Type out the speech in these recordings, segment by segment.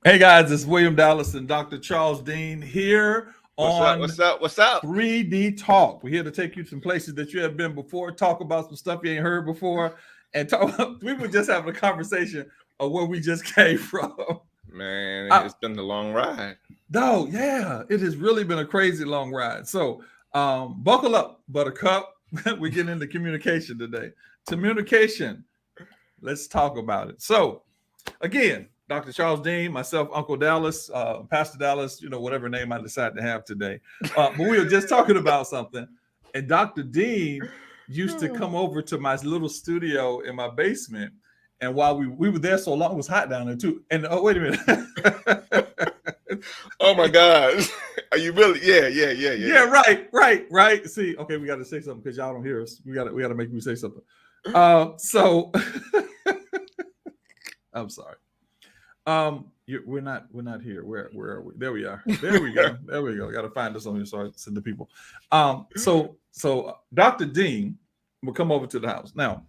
Hey guys, it's William Dallas and Dr. Charles Dean here What's up? on What's up? What's up? 3D Talk. We're here to take you to some places that you have been before, talk about some stuff you ain't heard before, and talk. We were just having a conversation of where we just came from. Man, I- it's been a long ride. No, yeah, it has really been a crazy long ride. So buckle up, Buttercup. We get into communication today. Communication. Let's talk about it. So again, Dr. Charles Dean, myself, Uncle Dallas, Pastor Dallas, whatever name I decide to have today. But we were just talking about something, and Dr. Dean used to come over to my little studio in my basement. And while we were there so long, it was hot down there too. And oh, wait a minute. Oh my God. Are you really? Yeah. Yeah, right. See, okay, we got to say something because y'all don't hear us. We got to make me say something. So I'm sorry. We're not here. Where are we? There we are. There we go. Got to find us on here so I send the people. So Dr. Dean will come over to the house. Now,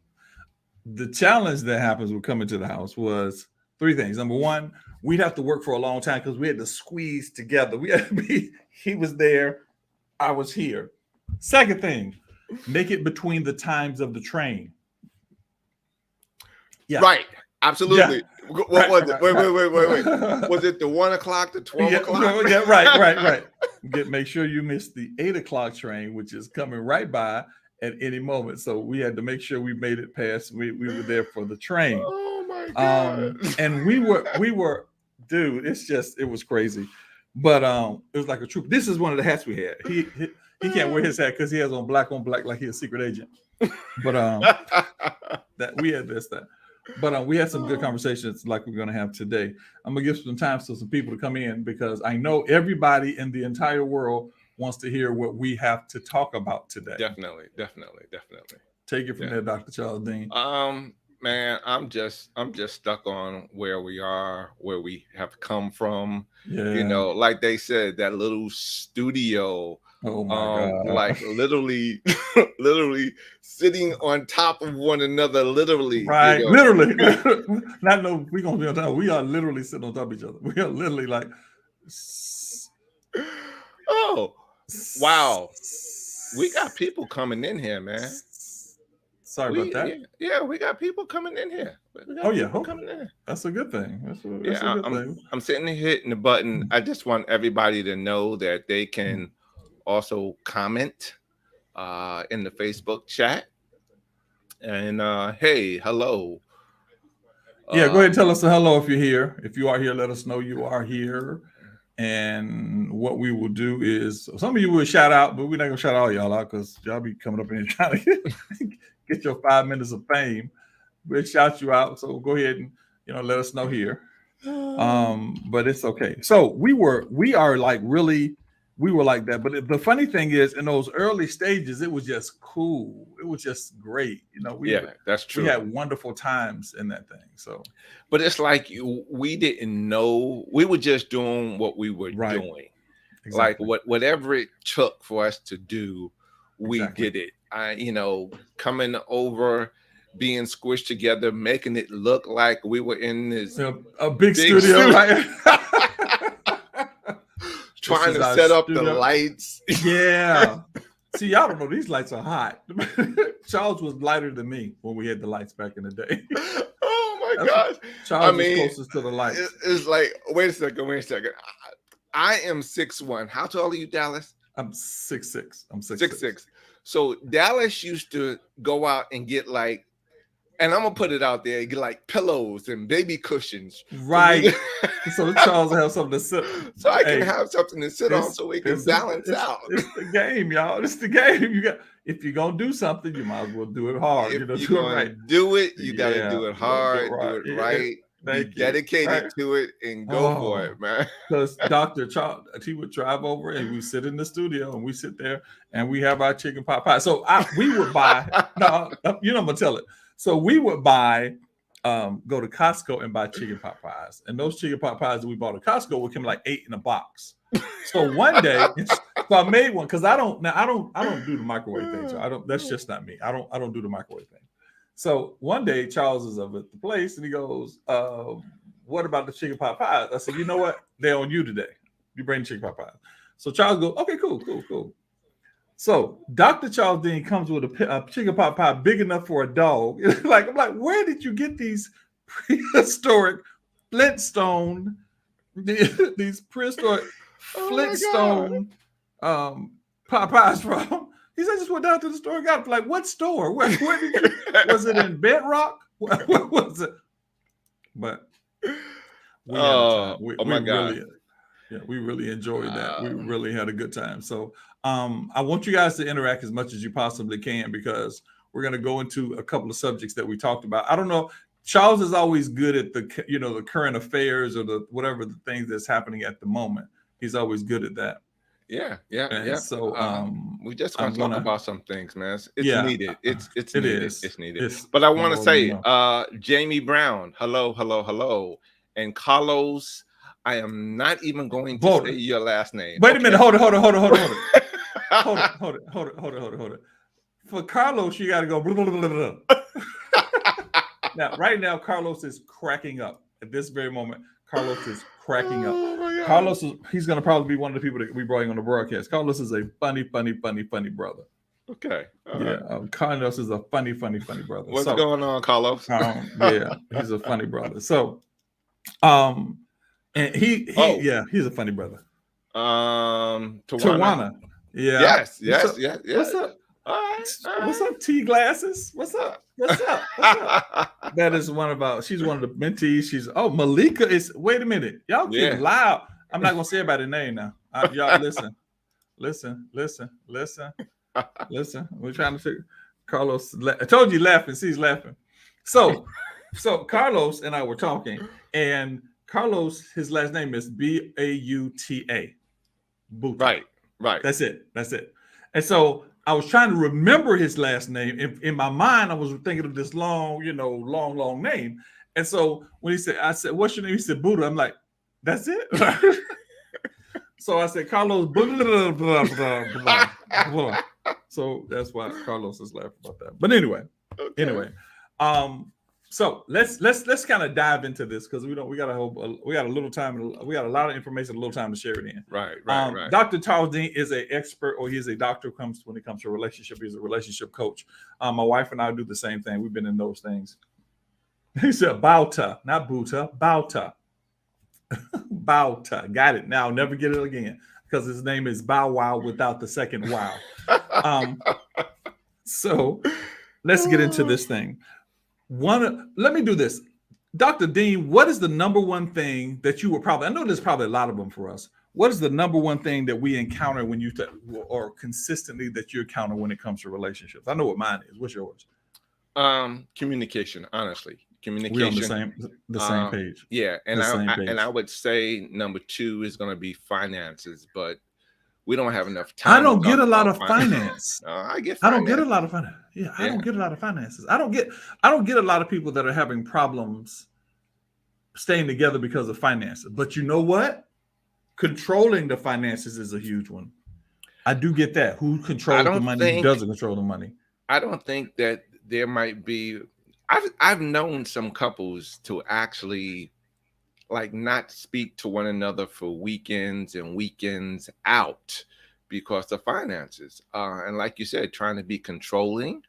the challenge that happens with coming to the house was three things. Number one, we'd have to work for a long time because we had to squeeze together. He was there, I was here. Second thing, make it between the times of the train. Yeah. Right. Absolutely. Yeah. What was it? Wait. Was it the 1 o'clock, the 12 o'clock? Yeah, right. Make sure you miss the 8 o'clock train, which is coming right by at any moment. So we had to make sure we made it past. We were there for the train. Oh my God. And we were, dude, it was crazy. But it was like a troop. This is one of the hats we had. He can't wear his hat because he has on black like he's a secret agent. But that we had that. But we had some good conversations like we're going to have today. I'm going to give some time to some people to come in because I know everybody in the entire world wants to hear what we have to talk about today. Definitely. Take it from there, Dr. Charles Dean. Man, I'm just stuck on where we are, where we have come from. Yeah. Like they said, that little studio. Oh my God. Like literally sitting on top of one another, literally. Right. Literally. Not no, we're gonna be on top. We are literally sitting on top of each other. We are literally like, oh wow. We got people coming in here, man. Sorry about that. Yeah, we got people coming in here. Coming in. That's a good thing. That's a good thing. I'm sitting here hitting the button. I just want everybody to know that they can also comment in the Facebook chat. And hey, hello. Yeah, go ahead and tell us a hello if you're here. If you are here, let us know you are here. And what we will do is, some of you will shout out, but we're not going to shout all y'all out because y'all be coming up in here trying to get your 5 minutes of fame. We'll shout you out. So go ahead and, let us know here. But it's okay. So we were like that. But the funny thing is, in those early stages, it was just cool. It was just great. That's true. We had wonderful times in that thing. So, but it's like we didn't know. We were just doing what we were doing. Exactly. Like whatever it took for us to do, we did it. Coming over, being squished together, making it look like we were in this a big studio, right? Trying to set up the lights. Yeah. See, y'all don't know these lights are hot. Charles was lighter than me when we had the lights back in the day. Oh my gosh. Charles was closest to the lights. It's like, wait a second. I am 6'1". How tall are you, Dallas? I'm 6'6". I'm 6'6". So Dallas used to go out and get like, and I'm gonna put it out there, get like pillows and baby cushions. Right. So Charles will have something to sit on. So I can have something to sit on so we can balance out. It's the game, y'all. It's the game. If you're gonna do something, you might as well do it hard. If you're gonna do it, you gotta do it hard, do it right. Be dedicated to it and go for it, man. Because Dr. Charles, he would drive over and we sit in the studio and we sit there and we have our chicken pot pie. So we would buy. No, I'm gonna tell it. So we would buy, go to Costco and buy chicken pot pies, and those chicken pot pies that we bought at Costco would come like 8 in a box. So one day, so I made one because I don't do the microwave thing. So that's just not me. I don't do the microwave thing. So one day Charles is up at the place and he goes, what about the chicken pot pies? I said, you know what? They're on you today. You bring the chicken pot pies. So Charles goes, okay, cool. So Dr. Charles Dean comes with a chicken pot pie big enough for a dog. I'm like, where did you get these prehistoric Flintstone, these prehistoric Flintstone pot pies from? He said, I just went down to the store and got it. Like, what store? Where did you? Was it in Bedrock? What was it? But we really enjoyed that. We really had a good time. So I want you guys to interact as much as you possibly can, because we're going to go into a couple of subjects that we talked about. I don't know. Charles is always good at the current affairs or the whatever the things that's happening at the moment. He's always good at that. Yeah. So we just want to talk about some things, man. It's needed. It's it needed. is. It's needed. But I want to say, Jamie Brown, hello, and Carlos. I am not even going to say your last name. Wait a minute. Hold it. Hold it. For Carlos, you got to go. Blah, blah, blah, blah. Now, right now, Carlos is cracking up at this very moment. Carlos is cracking up. Carlos he's going to probably be one of the people that we brought on the broadcast. Carlos is a funny brother. Okay. Carlos is a funny brother. What's going on, Carlos? Yeah, he's a funny brother. So, and he's a funny brother. Tawana. Yeah. Yes. What's up? All right. What's up, T Glasses? What's up? That is she's one of the mentees. Malika is, wait a minute. Y'all get loud. I'm not going to say everybody's name now. Y'all listen. We're trying to figure. Carlos, I told you laughing. He's laughing. So Carlos and I were talking, and Carlos, his last name is Bauta. Right. That's it. And so I was trying to remember his last name. In my mind, I was thinking of this long name. And so when I said, what's your name? He said, Buddha. I'm like, that's it? So I said, Carlos. Blah, blah, blah. So that's why Carlos is laughing about that. But anyway, so let's kind of dive into this, because we got a little time. We got a lot of information, a little time to share it in. Right. Dr. Charles Dean is an expert, or he's a doctor when it comes to relationship. He's a relationship coach. My wife and I do the same thing. We've been in those things. He said Bauta, not Buta, Bauta. Bauta. Got it. Now I'll never get it again, because his name is Bow Wow without the second wow. So let's get into this thing. Let me do this. Dr. Dean, what is the number one thing that you I know there's probably a lot of them for us. What is the number one thing that we encounter or consistently that you encounter when it comes to relationships? I know what mine is. What's yours? Communication, honestly. Communication. We're on the same page. Yeah. And I would say number 2 is going to be finances, but we don't have enough time. I don't get a lot of finance. I don't get a lot of finance. Yeah, I don't get a lot of finances. I don't get a lot of people that are having problems staying together because of finances. But you know what? Controlling the finances is a huge one. I do get that. Who controls the money? Who doesn't control the money? I don't think that there might be. I've known some couples to actually not speak to one another for weekends and weekends out because of finances. And like you said, trying to be controlling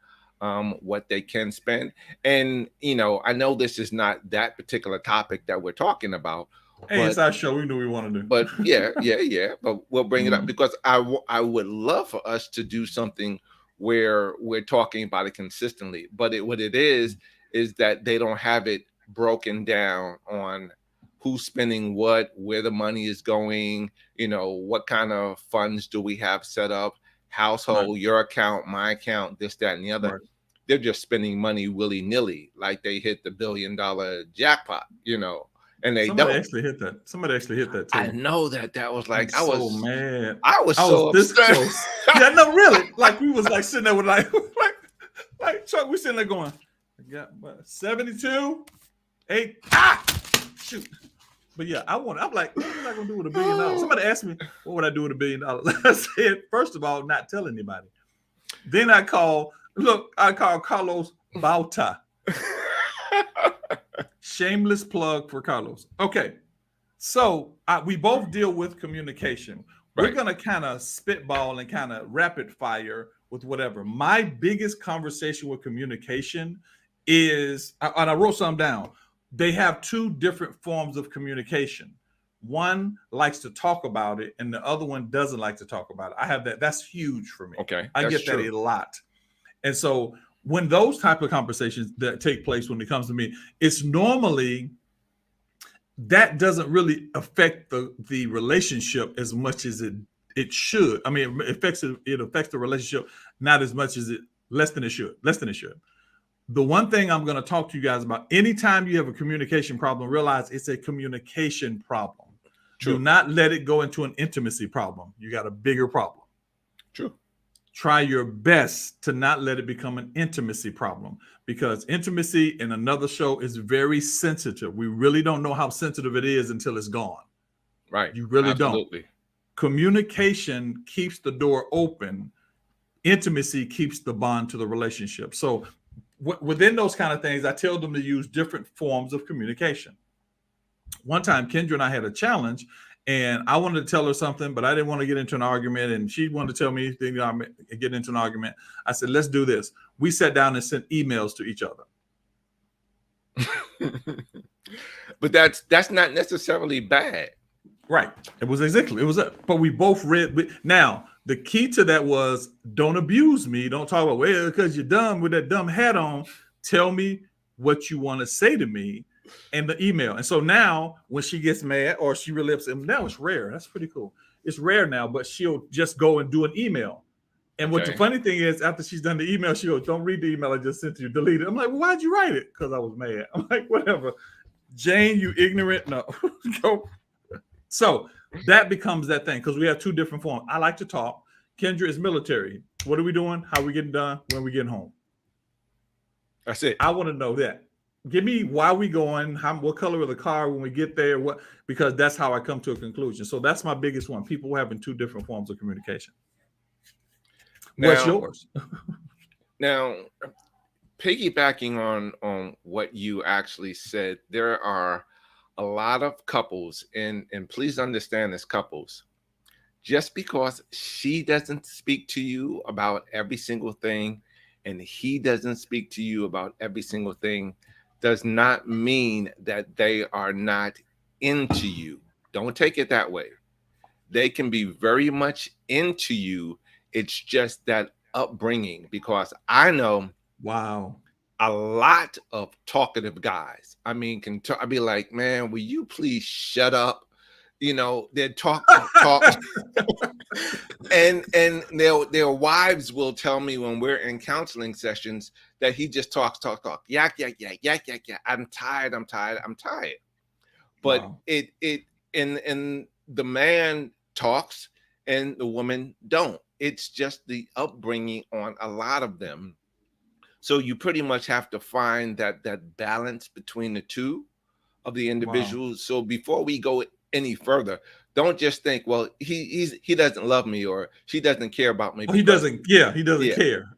what they can spend. And, I know this is not that particular topic that we're talking about. Hey, it's our show. We know we want to do. But yeah. But we'll bring it up, because I would love for us to do something where we're talking about it consistently. But what it is that they don't have it broken down on who's spending what, where the money is going, what kind of funds do we have set up, household, right. Your account, my account, this, that, and the other. Right. They're just spending money willy-nilly, like they hit the $1 billion jackpot, and they Somebody actually hit that too. I know that was like, I was so mad. I was so this close. Yeah, no, really. Like we was sitting there with like Chuck, we sitting there going, yeah, 72, 8, shoot. But yeah, I'm like, what am I gonna do with $1 billion? Somebody asked me, what would I do with $1 billion? I said, first of all, not tell anybody. Then I call Carlos Bauta. Shameless plug for Carlos. Okay. So we both deal with communication. We're going to kind of spitball and kind of rapid fire with whatever. My biggest conversation with communication is, and I wrote some down. They have two different forms of communication. One likes to talk about it, and the other one doesn't like to talk about it. I have that. That's huge for me. Okay, I get that a lot. And so when those type of conversations that take place when it comes to me, it's normally that doesn't really affect the relationship as much as it should. I mean, it affects the relationship not as much as less than it should. The one thing I'm going to talk to you guys about, anytime you have a communication problem, realize it's a communication problem. True. Do not let it go into an intimacy problem. You got a bigger problem. True. Try your best to not let it become an intimacy problem, because intimacy in another show is very sensitive. We really don't know how sensitive it is until it's gone. Right. You really don't. Communication keeps the door open. Intimacy keeps the bond to the relationship. So within those kind of things, I tell them to use different forms of communication. One time, Kendra and I had a challenge, and I wanted to tell her something, but I didn't want to get into an argument, and she wanted to tell me get into an argument. I said, let's do this. We sat down and sent emails to each other. But that's not necessarily bad. Right. It was, but we both read. Now, the key to that was, don't abuse me. Don't talk about, well, because you're dumb with that dumb hat on. Tell me what you want to say to me in the email. And so now when she gets mad or she really upset, now it's rare. That's pretty cool. It's rare now, but she'll just go and do an email. And what the funny thing is, after she's done the email, she goes, don't read the email I just sent you, delete it. I'm like, well, why'd you write it? Because I was mad. I'm like, whatever. Jane, you ignorant. No. Go. So that becomes that thing, because we have two different forms. I like to talk. Kendra is military. What are we doing? How are we getting done? When are we getting home? That's it. I want to know that. Give me why we going, what color of the car when we get there, because that's how I come to a conclusion. So that's my biggest one. People having two different forms of communication. Now, what's yours? Now, piggybacking on what you actually said, there are a lot of couples, and please understand this, couples, just because she doesn't speak to you about every single thing and he doesn't speak to you about every single thing does not mean that they are not into you. Don't take it that way. They can be very much into you. It's just that upbringing, because I know a lot of talkative guys. I mean, I'd be like, man, will you please shut up? You know, they talk, and their wives will tell me when we're in counseling sessions that he just talk, yak. I'm tired. But and the man talks and the woman don't. It's just the upbringing on a lot of them. So you pretty much have to find that balance between the two of the individuals. So before we go any further, don't just think, well, he doesn't love me or she doesn't care about me. He doesn't care.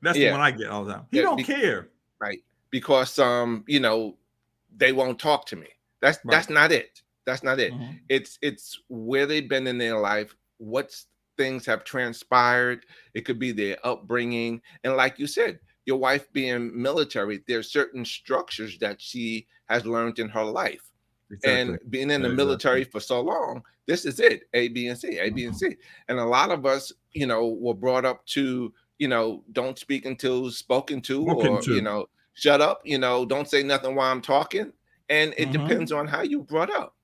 That's the one I get all the time. He don't care. Right. Because they won't talk to me. That's not it. That's not it. Mm-hmm. It's where they've been in their life, what things have transpired. It could be their upbringing. And like you said, your wife being military, there's certain structures that she has learned in her life. Exactly. And being in the military for so long, this is it, A, B, and C, A, B, and C. And a lot of us, were brought up to, don't speak until spoken to, or, shut up, don't say nothing while I'm talking. And it depends on how you brought up,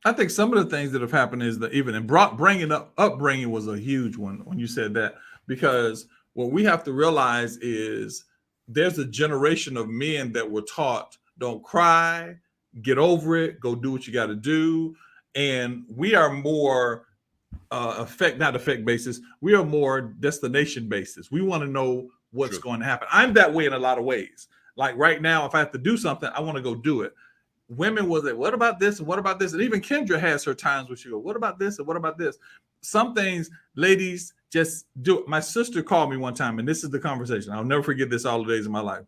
I think some of the things that have happened is that even upbringing was a huge one when you said that, because what we have to realize is there's a generation of men that were taught, don't cry, get over it, go do what you got to do. And we are more not effect basis. We are more destination basis. We want to know what's going to happen. I'm that way in a lot of ways. Like right now, if I have to do something, I want to go do it. Women was like, what about this? And what about this? And even Kendra has her times where she go, what about this? And what about this? Some things, ladies, just do it. My sister called me one time, and this is the conversation. I'll never forget this all the days of my life.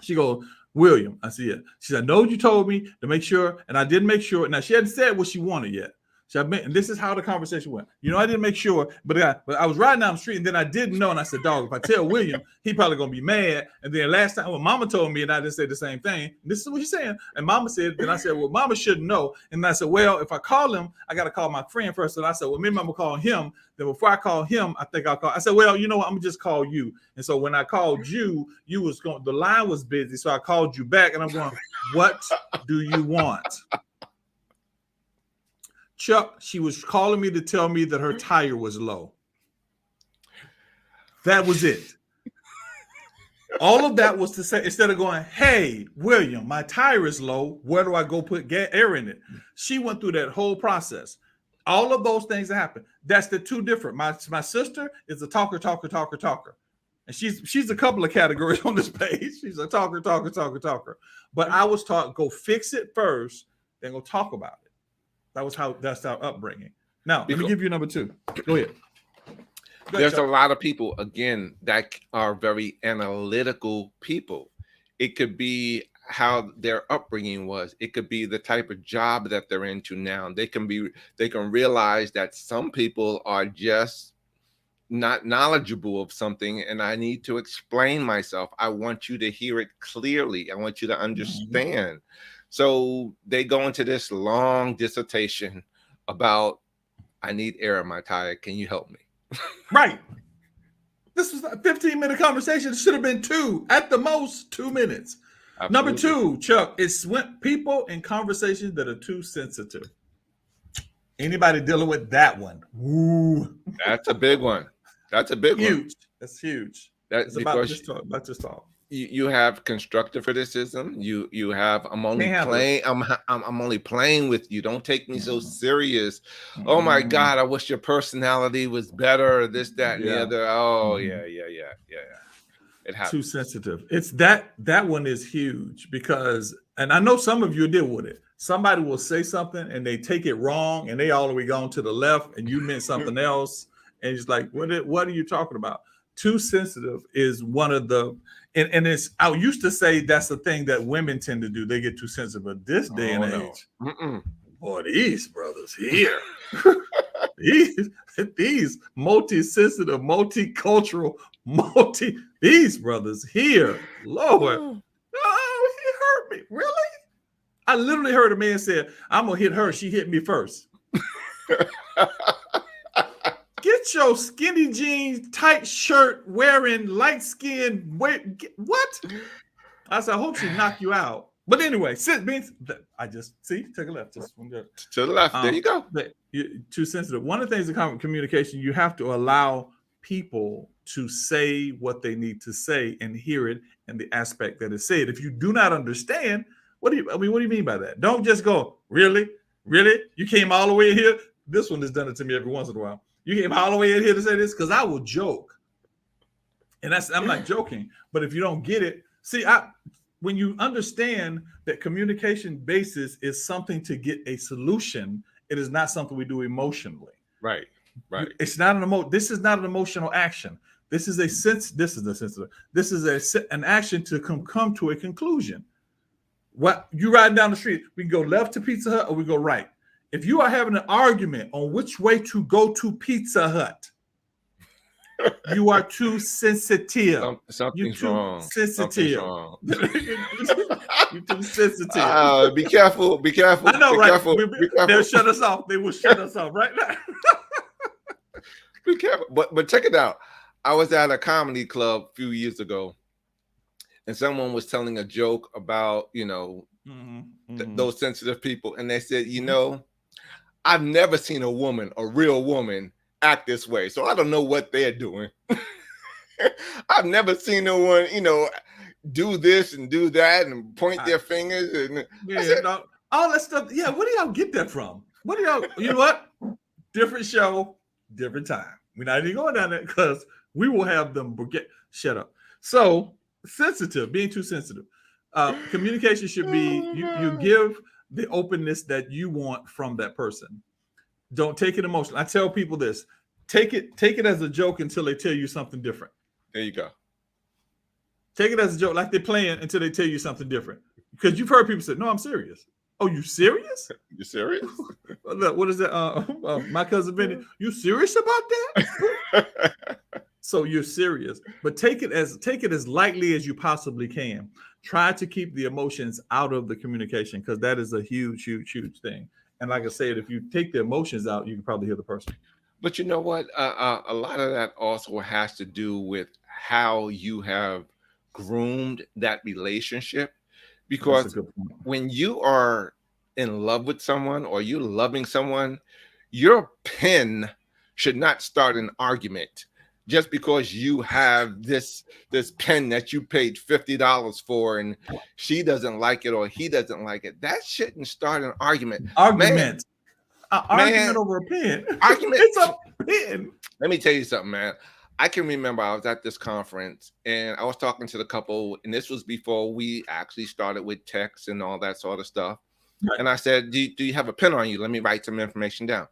She goes, William. I said, yeah. She said, no, you told me to make sure, and I did make sure. Now, she hadn't said what she wanted yet. And this is how the conversation went. I didn't make sure, but I was riding down the street, and then I didn't know, and I said, dog, if I tell William, he probably gonna be mad. And then last time, when Mama told me, and I didn't say the same thing. This is what she's saying. And Mama said, then I said, well, Mama shouldn't know. And I said, well, if I call him, I gotta call my friend first. And I said, well, maybe I'm gonna call him. Then before I call him, I think I'll call. I said, well, you know what? I'm gonna just call you. And so when I called you, the line was busy, so I called you back, and I'm going, what do you want? Chuck, she was calling me to tell me that her tire was low. That was it. All of that was to say, instead of going, hey, William, my tire is low. Where do I go put air in it? She went through that whole process. All of those things that happen. That's the two different. My sister is a talker. And she's a couple of categories on this page. She's a talker. But I was taught, go fix it first, then go talk about it. That's our upbringing. Now, let me give you number 2. Go ahead. There's a lot of people, again, that are very analytical people. It could be how their upbringing was. It could be the type of job that they're into now. They can realize that some people are just not knowledgeable of something, and I need to explain myself. I want you to hear it clearly. I want you to understand. So they go into this long dissertation about, I need air in my tire. Can you help me? Right. This was a 15-minute conversation. It should have been 2, at the most 2 minutes. Absolutely. Number 2, Chuck, it's when people in conversations that are too sensitive. Anybody dealing with that one? Ooh. That's a big one. That's a big huge. One. That's huge. That's about just talk. You have constructive criticism. You have I'm only playing with you. Don't take me so serious. Oh my God, I wish your personality was better. This, that, and the other. Oh yeah. It happens. Too sensitive. It's that one is huge because, and I know some of you deal with it. Somebody will say something and they take it wrong, and they all the way gone to the left, and you meant something else, and it's like, what are you talking about? Too sensitive is one of the. And it's, I used to say that's the thing that women tend to do. They get too sensitive. But this day and age, boy, these brothers here, these multi-sensitive, multicultural, these brothers here, Lord, oh, he hurt me. Really? I literally heard a man say, I'm going to hit her. She hit me first. Get your skinny jeans, tight shirt wearing, light skin. What? I said, I hope she knock you out. But anyway, I just take a left. Just to the left. There you go. You're too sensitive. One of the things in communication, you have to allow people to say what they need to say and hear it in the aspect that is said. If you do not understand, what do you mean by that? Don't just go, really? You came all the way in here? This one has done it to me every once in a while. You came all the way in here to say this? Because I will joke. And I'm not joking. But if you don't get it, when you understand that communication basis is something to get a solution, it is not something we do emotionally. Right. It's not this is not an emotional action. This is an action to come to a conclusion. What you riding down the street, we can go left to Pizza Hut or we go right. If you are having an argument on which way to go to Pizza Hut, you are too sensitive. Something's wrong. Sensitive. You're too sensitive. Be careful. Be careful. I know, be right? Careful. Be careful. They'll shut us off. They will shut us off right now. Be careful. But check it out. I was at a comedy club a few years ago, and someone was telling a joke about, those sensitive people. And they said, I've never seen a real woman act this way. So I don't know what they're doing. I've never seen no one, do this and do that and point their fingers. And all that stuff. Yeah. Where do y'all get that from? What do y'all, you know what? Different show, different time. We're not even going down there because we will have them shut up. So sensitive, being too sensitive. Communication should be, you give the openness that you want from that person. Don't take it emotionally. I tell people this: take it as a joke until they tell you something different. There you go. Take it as a joke, like they're playing until they tell you something different. Because you've heard people say, "No, I'm serious." Oh, you serious? You serious? Look, what is that? My cousin Benny, you serious about that? So you're serious, but take it as lightly as you possibly can. Try to keep the emotions out of the communication, because that is a huge thing. And like I said, if you take the emotions out, you can probably hear the person. But you know what? A lot of that also has to do with how you have groomed that relationship. Because when you are in love with someone or you're loving someone, your pen should not start an argument just because you have this pen that you paid $50 for and she doesn't like it or he doesn't like it. That shouldn't start an argument. Argument over a pen. Argument. It's a pen. Let me tell you something, man. I can remember I was at this conference and I was talking to the couple, and this was before we actually started with text and all that sort of stuff. Right. And I said, do you have a pen on you? Let me write some information down.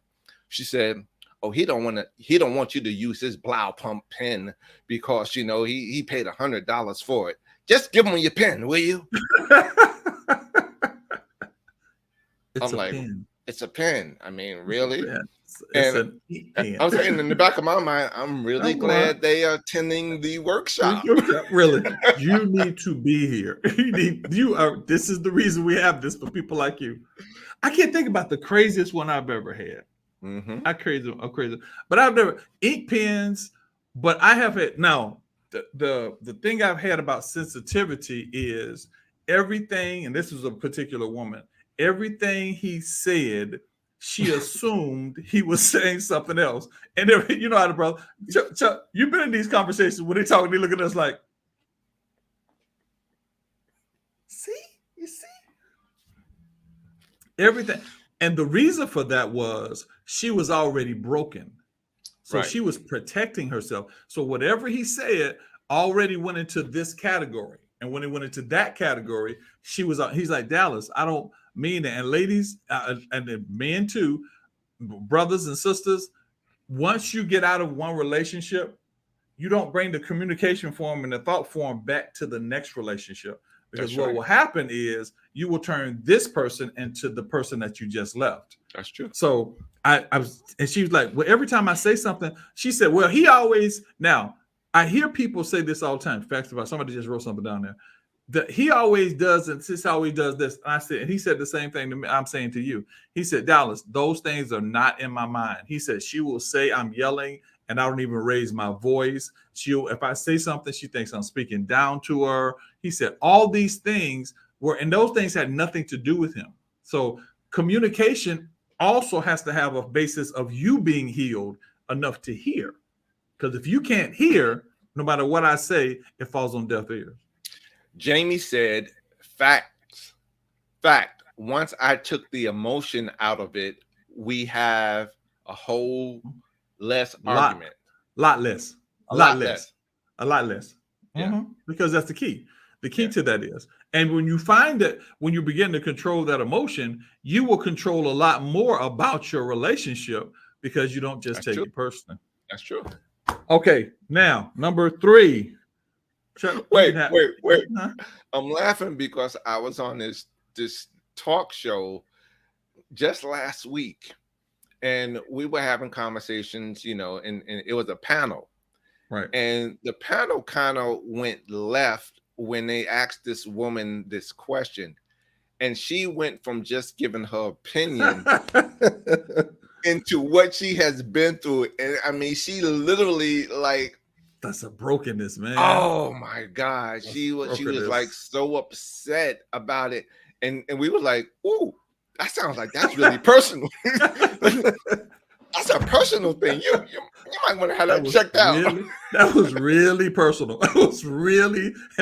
She said, oh, he don't want you to use his blow pump pen because, you know, he paid $100 for it. Just give him your pen, will you? I'm like, pen. It's a pen. I mean, really? And I was saying in the back of my mind, I'm really glad they are attending the workshop. Really, you need to be here. This is the reason we have this, for people like you. I can't think about the craziest one I've ever had. Mm-hmm. I'm crazy, but I've never ink pens. But I have had now. The thing I've had about sensitivity is everything, and this was a particular woman. Everything he said, she assumed he was saying something else. And you know how to, brother. Chuck, you've been in these conversations when they talk, they look at us like, you see? Everything. And the reason for that was she was already broken. So she was protecting herself. So whatever he said already went into this category. And when it went into that category, he's like, Dallas, I don't mean that. And ladies, and men too, brothers and sisters, once you get out of one relationship, you don't bring the communication form and the thought form back to the next relationship. Because what will happen is you will turn this person into the person that you just left. That's true. So and she was like, well, every time I say something, she said, well, he always, now I hear people say this all the time. Facts about, somebody just wrote something down there. That he always does, and sis always does this. And I said, and he said the same thing to me. I'm saying to you. He said, Dallas, those things are not in my mind. He said, she will say I'm yelling and I don't even raise my voice. If I say something, she thinks I'm speaking down to her. He said, all these things and those things had nothing to do with him. So communication also has to have a basis of you being healed enough to hear. Because if you can't hear, no matter what I say, it falls on deaf ears. Jamie said, fact. Once I took the emotion out of it, we have a whole less argument. A lot less. Yeah. Mm-hmm. Because that's the key. The key to that is, and when you find that when you begin to control that emotion, you will control a lot more about your relationship because you don't just take it personally. That's true. Okay, now number 3. Wait. Huh? I'm laughing because I was on this talk show just last week, and we were having conversations, you know, and it was a panel, right? And the panel kind of went left when they asked this woman this question, and she went from just giving her opinion into what she has been through, and I mean, she literally like. That's a brokenness, man. Oh my God. She was like so upset about it. And we were like, ooh, that sounds like that's really personal. That's a personal thing. You might want to have that checked out. That was really personal. That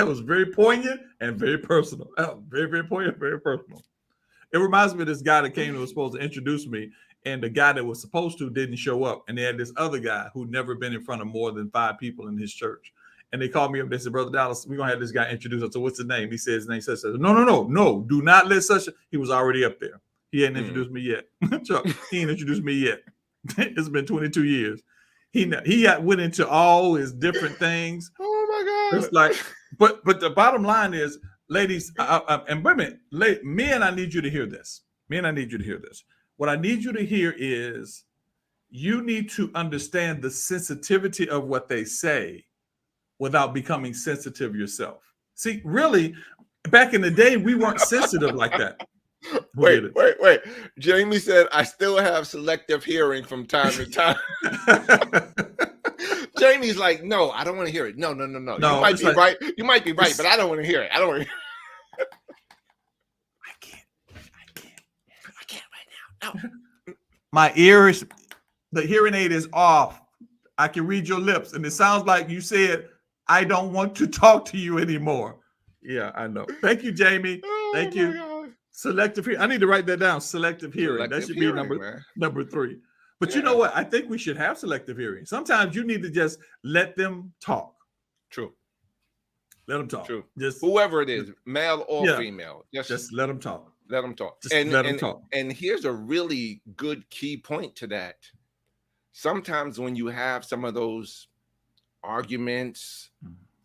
was very poignant and very personal. Very, very poignant, very personal. It reminds me of this guy that came and was supposed to introduce me. And the guy that was supposed to didn't show up. And they had this other guy who'd never been in front of more than 5 people in his church. And they called me up. They said, Brother Dallas, we're going to have this guy introduce us. So what's his name? He said his name. Says, no. Do not let he was already up there. He hadn't introduced me yet. Chuck, he ain't introduced me yet. It's been 22 years. He went into all his different things. Oh, my God. It's like, But the bottom line is, ladies, and women, men, I need you to hear this. Men, I need you to hear this. What I need you to hear is you need to understand the sensitivity of what they say without becoming sensitive yourself. See, really, back in the day, we weren't sensitive like that. Wait. Jamie said, I still have selective hearing from time to time. Jamie's like, no, I don't want to hear it. No. You might be right. You might be right, but I don't want to hear it. I don't want to hear it. I can't right now. No. My ears, the hearing aid is off. I can read your lips. And it sounds like you said, I don't want to talk to you anymore. Yeah, I know. Thank you, Jamie. Thank you. God. Selective hearing. I need to write that down. Selective hearing. That should be number 3. But you know what? I think we should have selective hearing. Sometimes you need to just let them talk. True. Let them talk. True. Just whoever it is, male or female. Just let them talk. Let them talk. Just let them talk. And here's a really good key point to that. Sometimes when you have some of those arguments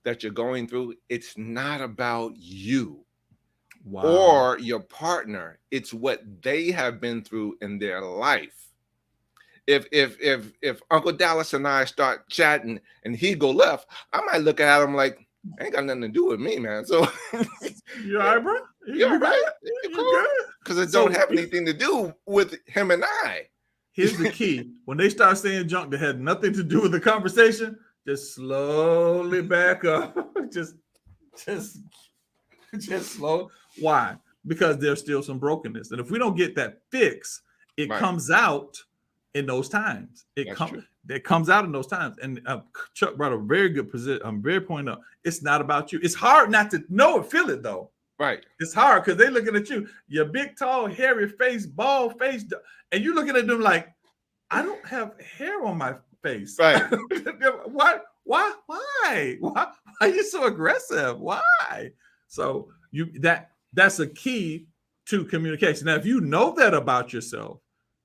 that you're going through, it's not about you or your partner. It's what they have been through in their life. If Uncle Dallas and I start chatting and he go left, I might look at him like, ain't got nothing to do with me, man. So you all right, bro? You're right. Because it don't have anything to do with him and I. Here's the key. When they start saying junk that had nothing to do with the conversation, just slowly back up. just slow. Why? Because there's still some brokenness. And if we don't get that fix, it comes out in those times. It comes out in those times. And Chuck brought a very good position. I'm very pointing out. It's not about you. It's hard not to know and feel it though. Right. It's hard because they're looking at you. Your big, tall, hairy face, bald face, and you're looking at them like, I don't have hair on my face. Right. Why are you so aggressive? Why? So that's a key to communication. Now, if you know that about yourself,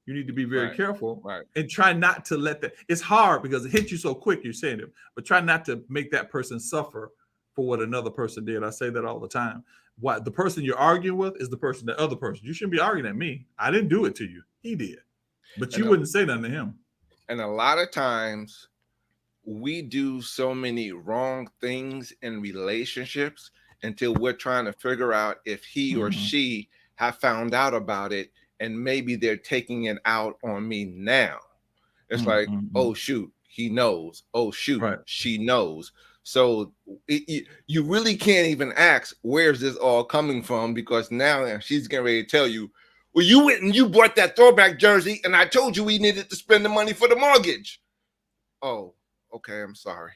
you need to be very careful and try not to let that. It's hard because it hits you so quick. You're saying it, but try not to make that person suffer for what another person did. I say that all the time. What the person you're arguing with is the other person. You shouldn't be arguing at me. I didn't do it to you. He did, but you wouldn't say nothing to him. And a lot of times we do so many wrong things in relationships until we're trying to figure out if he or she have found out about it. And maybe they're taking it out on me now. It's like, oh, shoot, he knows. Oh, shoot, she knows. So you really can't even ask, where's this all coming from? Because now she's getting ready to tell you, well, you went and you bought that throwback jersey and I told you we needed to spend the money for the mortgage. Oh, okay, I'm sorry.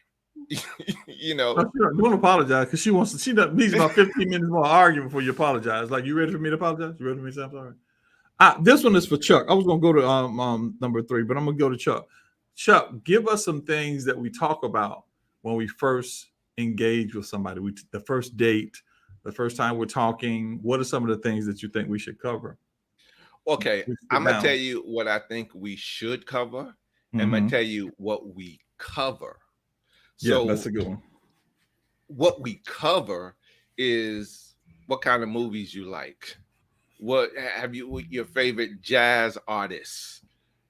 You know. Don't apologize because she needs about 15 minutes more arguing before you apologize. Like, you ready for me to apologize? You ready for me to say I'm sorry? This one is for Chuck. I was going to go to number 3, but I'm going to go to Chuck. Chuck, give us some things that we talk about when we first engage with somebody. The first date, the first time we're talking. What are some of the things that you think we should cover? Okay, I'm going to tell you what I think we should cover. And I'm going to tell you what we cover. So that's a good one. What we cover is what kind of movies you like. What have you your favorite jazz artists?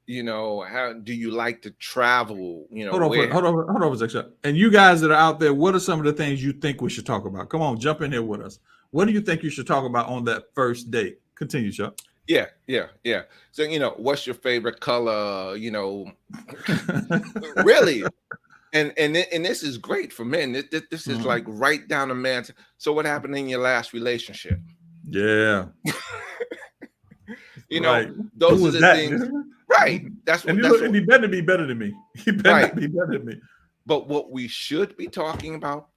You know, how do you like to travel? You know, hold on a second. And you guys that are out there, what are some of the things you think we should talk about? Come on, jump in here with us. What do you think you should talk about on that first date? Continue, Chuck. Yeah. So, you know, what's your favorite color? You know, really. And this is great for men. This is like right down the man. So what happened in your last relationship? Yeah. You know, those are the things. Right. And he better be better than me. He better be better than me. But what we should be talking about,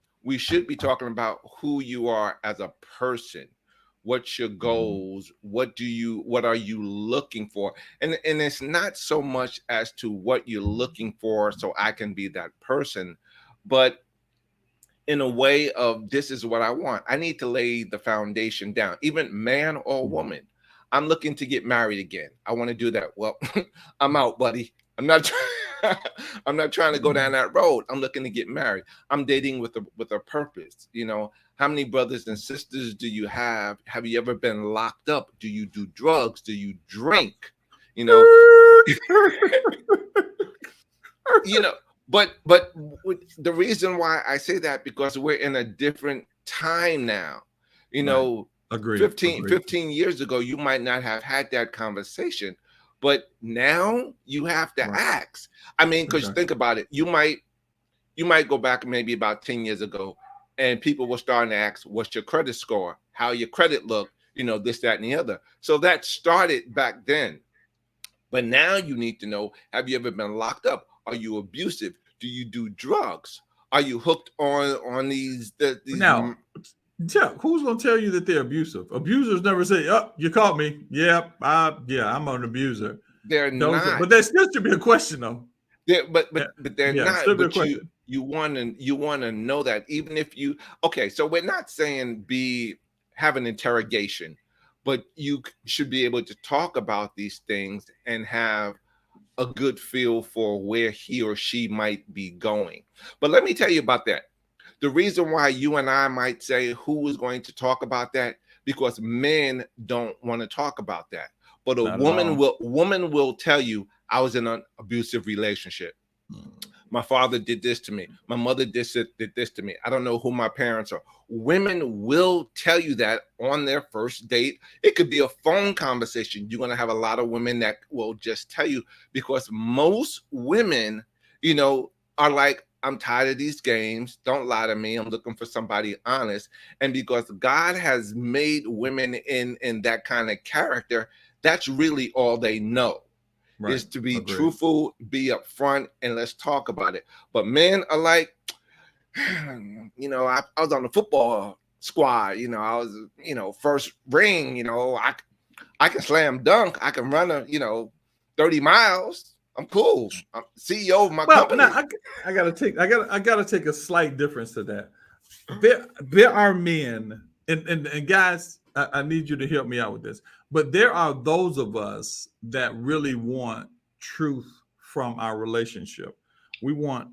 who you are as a person. What's your goals? What are you looking for? And it's not so much as to what you're looking for so I can be that person, but in a way of, this is what I want. I need to lay the foundation down, even man or woman. I'm looking to get married again. I want to do that. Well, I'm out, buddy. I'm not I'm not trying to go down that road. I'm looking to get married. I'm dating with a purpose. You know, how many brothers and sisters do you have? Have you ever been locked up? Do you do drugs? Do you drink? You know, you know, but the reason why I say that, because we're in a different time now. You know, Agreed. 15 years ago, you might not have had that conversation, but now you have to ask. I mean, because think about it, you might go back maybe about 10 years ago, and people were starting to ask, what's your credit score? How your credit look? You know, this, that, and the other. So that started back then. But now you need to know, have you ever been locked up? Are you abusive? Do you do drugs? Are you hooked on these now? Chuck, who's going to tell you that they're abusive? Abusers never say, "Oh, you caught me." Yeah, I'm an abuser. They're not. But there still should be a question, though. But they're not. But you want to know that, even if you so we're not saying have an interrogation, but you should be able to talk about these things and have a good feel for where he or she might be going. But let me tell you about that. The reason why you and I might say who is going to talk about that, because men don't want to talk about that. But a woman will tell you, I was in an abusive relationship. My father did this to me. My mother did this to me. I don't know who my parents are. Women will tell you that on their first date. It could be a phone conversation. You're going to have a lot of women that will just tell you, because most women, you know, are like, I'm tired of these games. Don't lie to me. I'm looking for somebody honest. And because God has made women in that kind of character, that's really all they know. Is to be truthful, be upfront, and let's talk about it. But men are like, you know, I was on the football squad. You know, I was, you know, first ring. You know, I can slam dunk. I can run 30 miles. I'm cool. I'm CEO of my company. Now I gotta take a slight difference to that. There are men and guys, I need you to help me out with this. But there are those of us that really want truth from our relationship. We want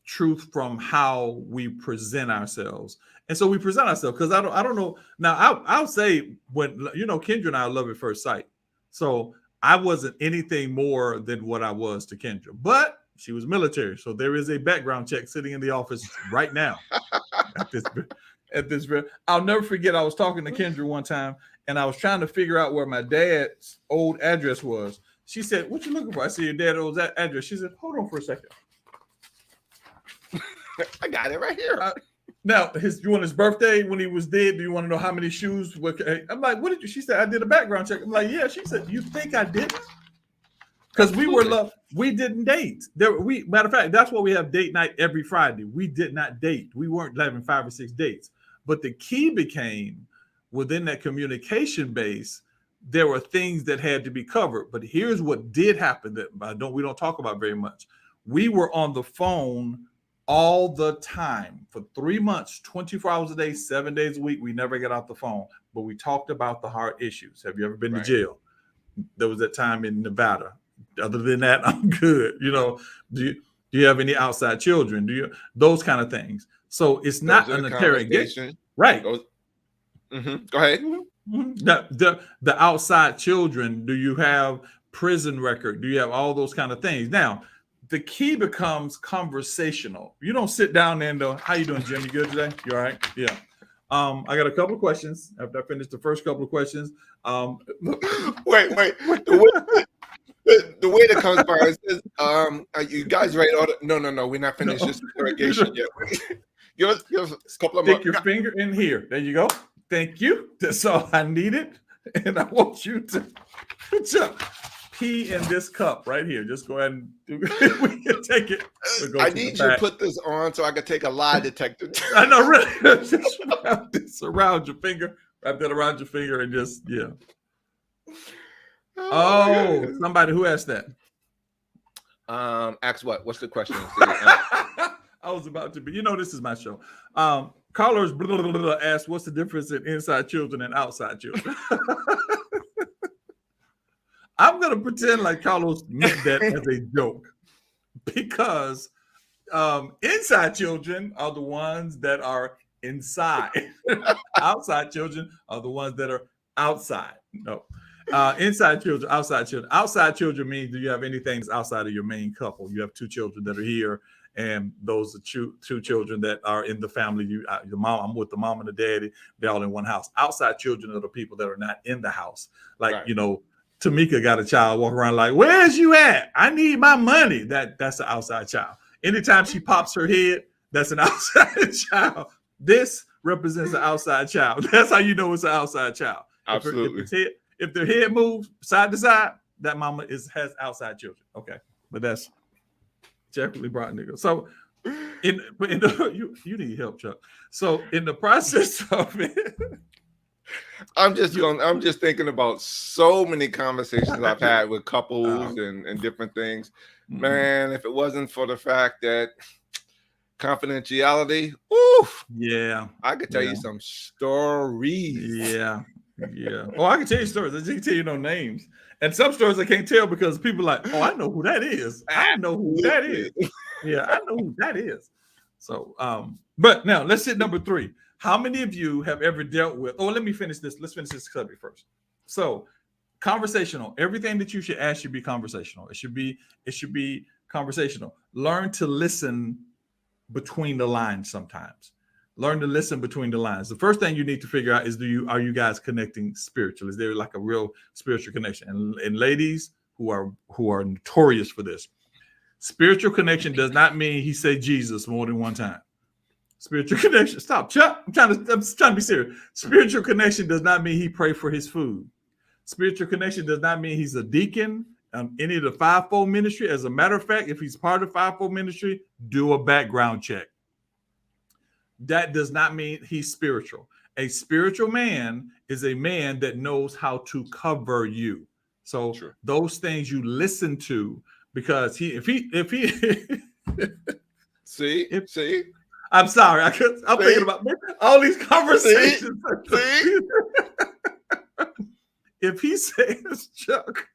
truth from how we present ourselves. And so we present ourselves, because I don't know. Now I'll say, when, you know, Kendra and I love at first sight. So I wasn't anything more than what I was to Kendra, but she was military. So there is a background check sitting in the office right now at this. I'll never forget, I was talking to Kendra one time, and I was trying to figure out where my dad's old address was. She said, "What you looking for?" I said, "Your dad's old address." She said, "Hold on for a second." I got it right here. Now, you want his birthday when he was dead? Do you want to know how many shoes? I'm like, "What did you?" She said, "I did a background check." I'm like, "Yeah." She said, "You think I didn't?" Because we didn't date. Matter of fact, that's why we have date night every Friday. We did not date. We weren't having 5 or 6 dates. But the key became, within that communication base, there were things that had to be covered. But here's what did happen that we don't talk about very much. We were on the phone all the time for 3 months, 24 hours a day, 7 days a week. We never got off the phone, but we talked about the hard issues. Have you ever been to jail? There was that time in Nevada. Other than that, I'm good. You know, do you have any outside children? Those kind of things? So it's not an interrogation, right? Go ahead. The outside children. Do you have prison record? Do you have all those kind of things? Now, the key becomes conversational. You don't sit down and how you doing, Jim? You good today? You all right? Yeah. I got a couple of questions. After I finish the first couple of questions, wait. The way that comes by says, "Are you guys ready?" No, we're not finished this interrogation yet. Give us a couple of. Stick your finger in here. There you go. Thank you. That's all I needed, and I want you to pee in this cup right here. Just go ahead and we can take it. I need you to put this on so I can take a lie detector. I know, really. Just wrap this around your finger. Wrap that around your finger and just Oh, somebody who asked that. Ask what? What's the question? I was about to be. You know, this is my show. Callers asked, "What's the difference in inside children and outside children?" I'm gonna pretend like Carlos meant that as a joke. because inside children are the ones that are inside. Outside children are the ones that are outside. No. Inside children, outside children. Outside children means do you have anything that's outside of your main couple? You have two children that are here, and those are two children that are in the family. The mom, I'm with the mom and the daddy. They're all in one house. Outside children are the people that are not in the house. Like, right. Tamika got a child walking around like, where's you at? I need my money. That's an outside child. Anytime she pops her head, that's an outside child. This represents an outside child. That's how you know it's an outside child. Absolutely. If their head moves side to side, that mama has outside children. Okay, but that's Jeffrey brought nigga. So, you need help, Chuck. So in the process of it, I'm just thinking about so many conversations I've had with couples and different things. Man, if it wasn't for the fact that confidentiality, oof, yeah, I could tell you some stories. Yeah. Oh, I can tell you stories. I just can't tell you no names. And some stories I can't tell because people are like, oh, I know who that is. I know who that is. Yeah, I know who that is. So, but now let's hit number 3. How many of you have ever dealt with? Oh, let me finish this. Let's finish this subject first. So, conversational. Everything that you should ask should be conversational. It should be conversational. Learn to listen between the lines sometimes. Learn to listen between the lines. The first thing you need to figure out is are you guys connecting spiritually? Is there like a real spiritual connection? And ladies who are notorious for this, spiritual connection does not mean he said Jesus more than one time. Spiritual connection. Stop, Chuck. I'm trying to be serious. Spiritual connection does not mean he prayed for his food. Spiritual connection does not mean he's a deacon, any of the fivefold ministry. As a matter of fact, if he's part of the fivefold ministry, do a background check. That does not mean he's spiritual. A spiritual man is a man that knows how to cover you. So sure. Those things you listen to, because if he see, I'm sorry, I'm thinking about all these conversations. See? If he says, Chuck,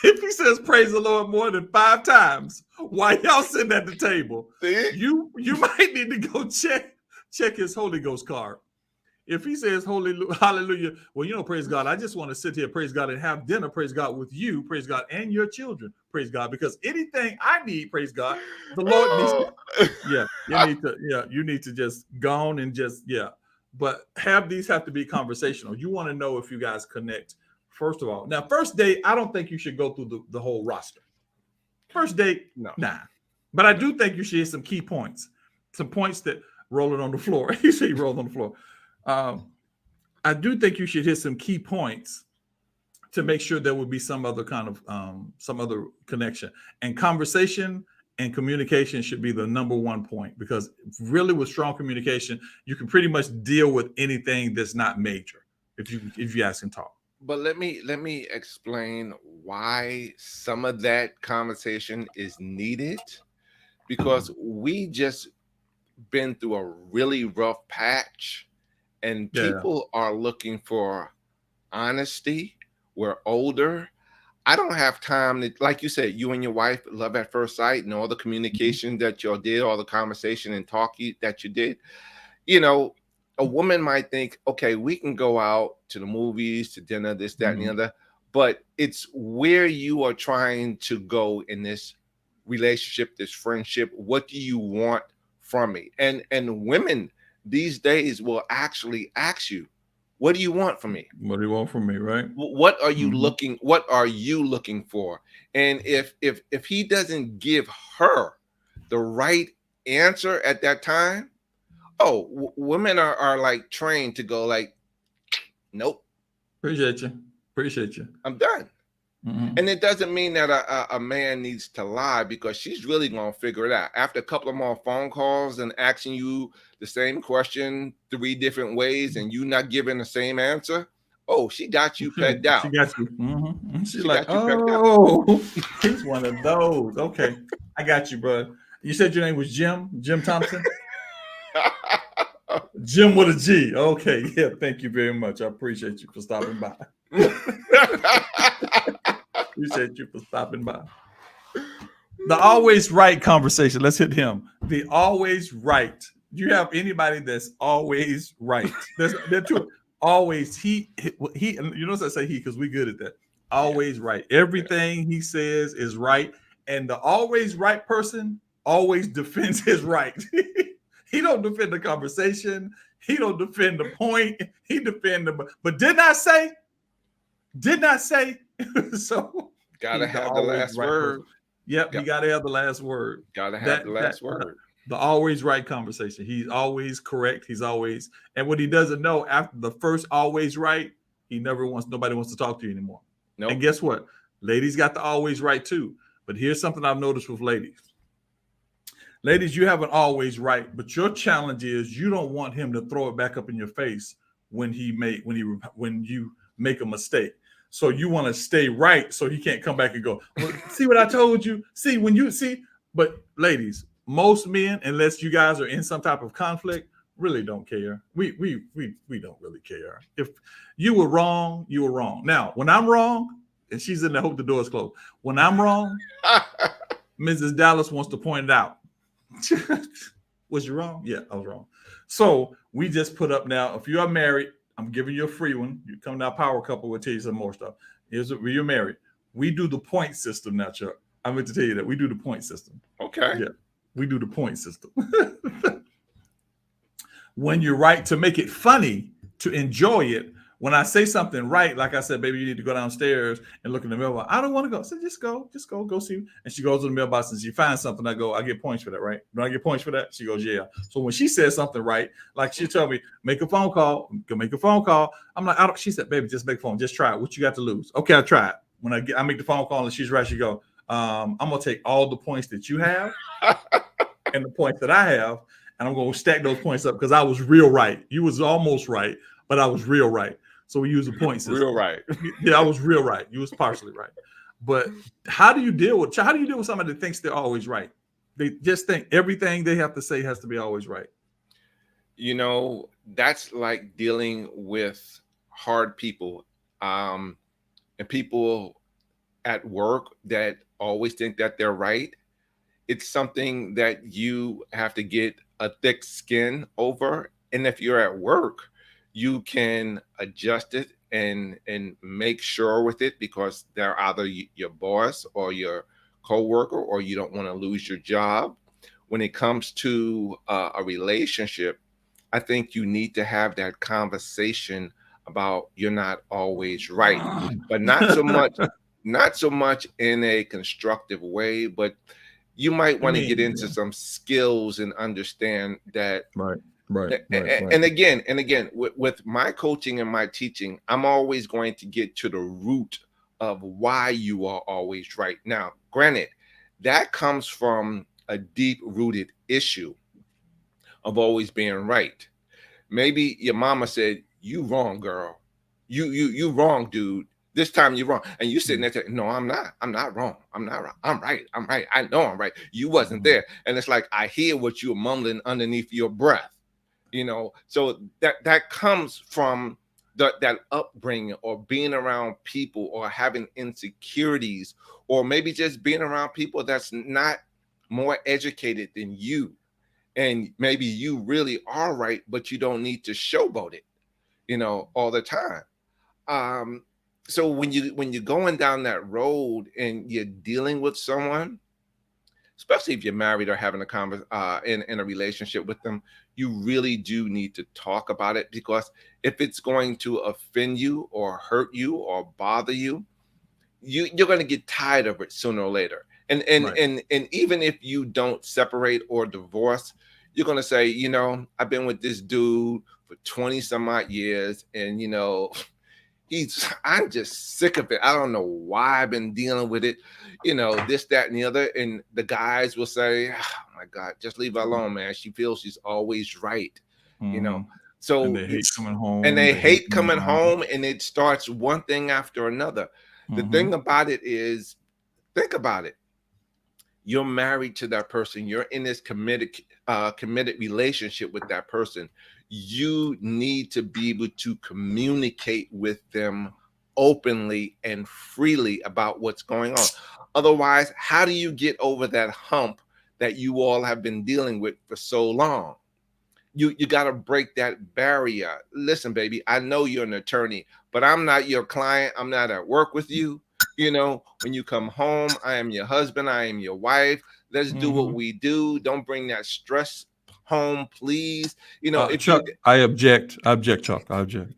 if he says praise the Lord more than 5 times while y'all sitting at the table, you might need to go check his Holy Ghost card. If he says hallelujah, well, praise God, I just want to sit here, praise God, and have dinner, praise God, with you, praise God, and your children, praise God, because anything I need, praise God, the Lord needs to, you need to just go on and just, but these have to be conversational. You want to know if you guys connect. First of all, now, first date, I don't think you should go through the whole roster. First date, no. Nah. But I do think you should hit some key points, some points that roll it on the floor. You see, roll on the floor. I do think you should hit some key points to make sure there will be some other kind of some other connection. And conversation and communication should be the number 1 point, because really with strong communication, you can pretty much deal with anything that's not major if you ask and talk. But let me explain why some of that conversation is needed, because we just been through a really rough patch, and people are looking for honesty. We're older. I don't have time to, like you said, you and your wife, love at first sight, and all the communication that y'all did, all the conversation and talk that you did. A woman might think, okay, we can go out to the movies, to dinner, this, that, and the other, but it's where you are trying to go in this relationship, this friendship. What do you want from me? And women these days will actually ask you, what do you want from me? What do you want from me, right? What are you looking? What are you looking for? And if he doesn't give her the right answer at that time, women are like trained to go like, nope. Appreciate you. I'm done. And it doesn't mean that a man needs to lie, because she's really going to figure it out. After a couple of more phone calls and asking you the same question 3 different ways and you not giving the same answer, she got you pegged out. She got you. She's like, he's one of those. Okay, I got you, bro. You said your name was Jim Thompson? Jim with a G. Okay, thank you very much. I appreciate you for stopping by. Appreciate you for stopping by. The always right conversation. Let's hit him. The always right. Do you have anybody that's always right? They're two. Always he. You notice I say he because we good at that. Always right. Everything he says is right, and the always right person always defends his right. He don't defend the conversation. He don't defend the point. He defend the. But did not say. So gotta have the last word. Yep, he got to have the last word. Gotta have the last word. The always right conversation. He's always correct. He's always, and what he doesn't know after the first always right, nobody wants to talk to you anymore. Nope. And guess what? Ladies got the always right too. But here's something I've noticed with ladies. Ladies, you have an always right, but your challenge is you don't want him to throw it back up in your face when you make a mistake. So you want to stay right so he can't come back and go, well, see what I told you? But ladies, most men, unless you guys are in some type of conflict, really don't care. We don't really care. If you were wrong, you were wrong. Now, when I'm wrong, and she's in there, hope the door's closed. When I'm wrong, Mrs. Dallas wants to point it out. Was you wrong? Yeah, I was wrong. So we just put up now, if you are married, I'm giving you a free one. You come down, Power Couple, we'll tell you some more stuff. You're married. We do the point system now, Chuck. I meant to tell you that. We do the point system. Okay. Yeah, we do the point system. When you're right, to make it funny, to enjoy it, when I say something right, like I said, baby, you need to go downstairs and look in the mailbox. I don't want to go. So just go see. And she goes to the mailbox and she finds something. I get points for that, right? Do I get points for that? She goes, yeah. So when she says something right, like she tell me, make a phone call. I'm like, she said, baby, just make a phone. Just try it. What you got to lose? Okay, I try it. When I make the phone call and she's right, she go, I'm gonna take all the points that you have and the points that I have, and I'm gonna stack those points up because I was real right. You was almost right, but I was real right. So we use a point system. Real right. Yeah, I was real right. You was partially right. But how do you deal with somebody that thinks they're always right? They just think everything they have to say has to be always right. You know, that's like dealing with hard people, and people at work that always think that they're right. It's something that you have to get a thick skin over. And if you're at work, you can adjust it and make sure with it because they're either your boss or your coworker, or you don't want to lose your job. When it comes to a relationship, I think you need to have that conversation about you're not always right, but not so much in a constructive way, but you might want to get into some skills and understand that. Right. And again, with my coaching and my teaching, I'm always going to get to the root of why you are always right. Now, granted, that comes from a deep-rooted issue of always being right. Maybe your mama said, "You wrong, girl. You wrong, dude. This time you're wrong." And you sitting there saying, "No, I'm not. I'm not wrong. I'm not wrong. I'm right. I'm right. I know I'm right. You wasn't there." And it's like I hear what you're mumbling underneath your breath. You know, so that comes from that upbringing, or being around people, or having insecurities, or maybe just being around people that's not more educated than you, and maybe you really are right, but you don't need to showboat it, you know, all the time. So when you're going down that road and you're dealing with someone, especially if you're married or having a conversation in a relationship with them, you really do need to talk about it, because if it's going to offend you or hurt you or bother you, you're going to get tired of it sooner or later. And even if you don't separate or divorce, you're going to say, you know, I've been with this dude for 20 some odd years, and you know, I'm just sick of it. I don't know why I've been dealing with it, you know, this, that, and the other. And the guys will say, "Oh my God, just leave her alone, man. She feels she's always right." You know, so and they hate coming home. And they hate coming home, and it starts one thing after another. The thing about it is, think about it. You're married to that person. You're in this committed relationship with that person. You need to be able to communicate with them openly and freely about what's going on. Otherwise, how do you get over that hump that you all have been dealing with for so long? You got to break that barrier. Listen, baby, I know you're an attorney, but I'm not your client. I'm not at work with you. You know, when you come home, I am your husband. I am your wife. Let's do what we do. Don't bring that stress home, please. You know, if Chuck, I object. I object, Chuck. I object.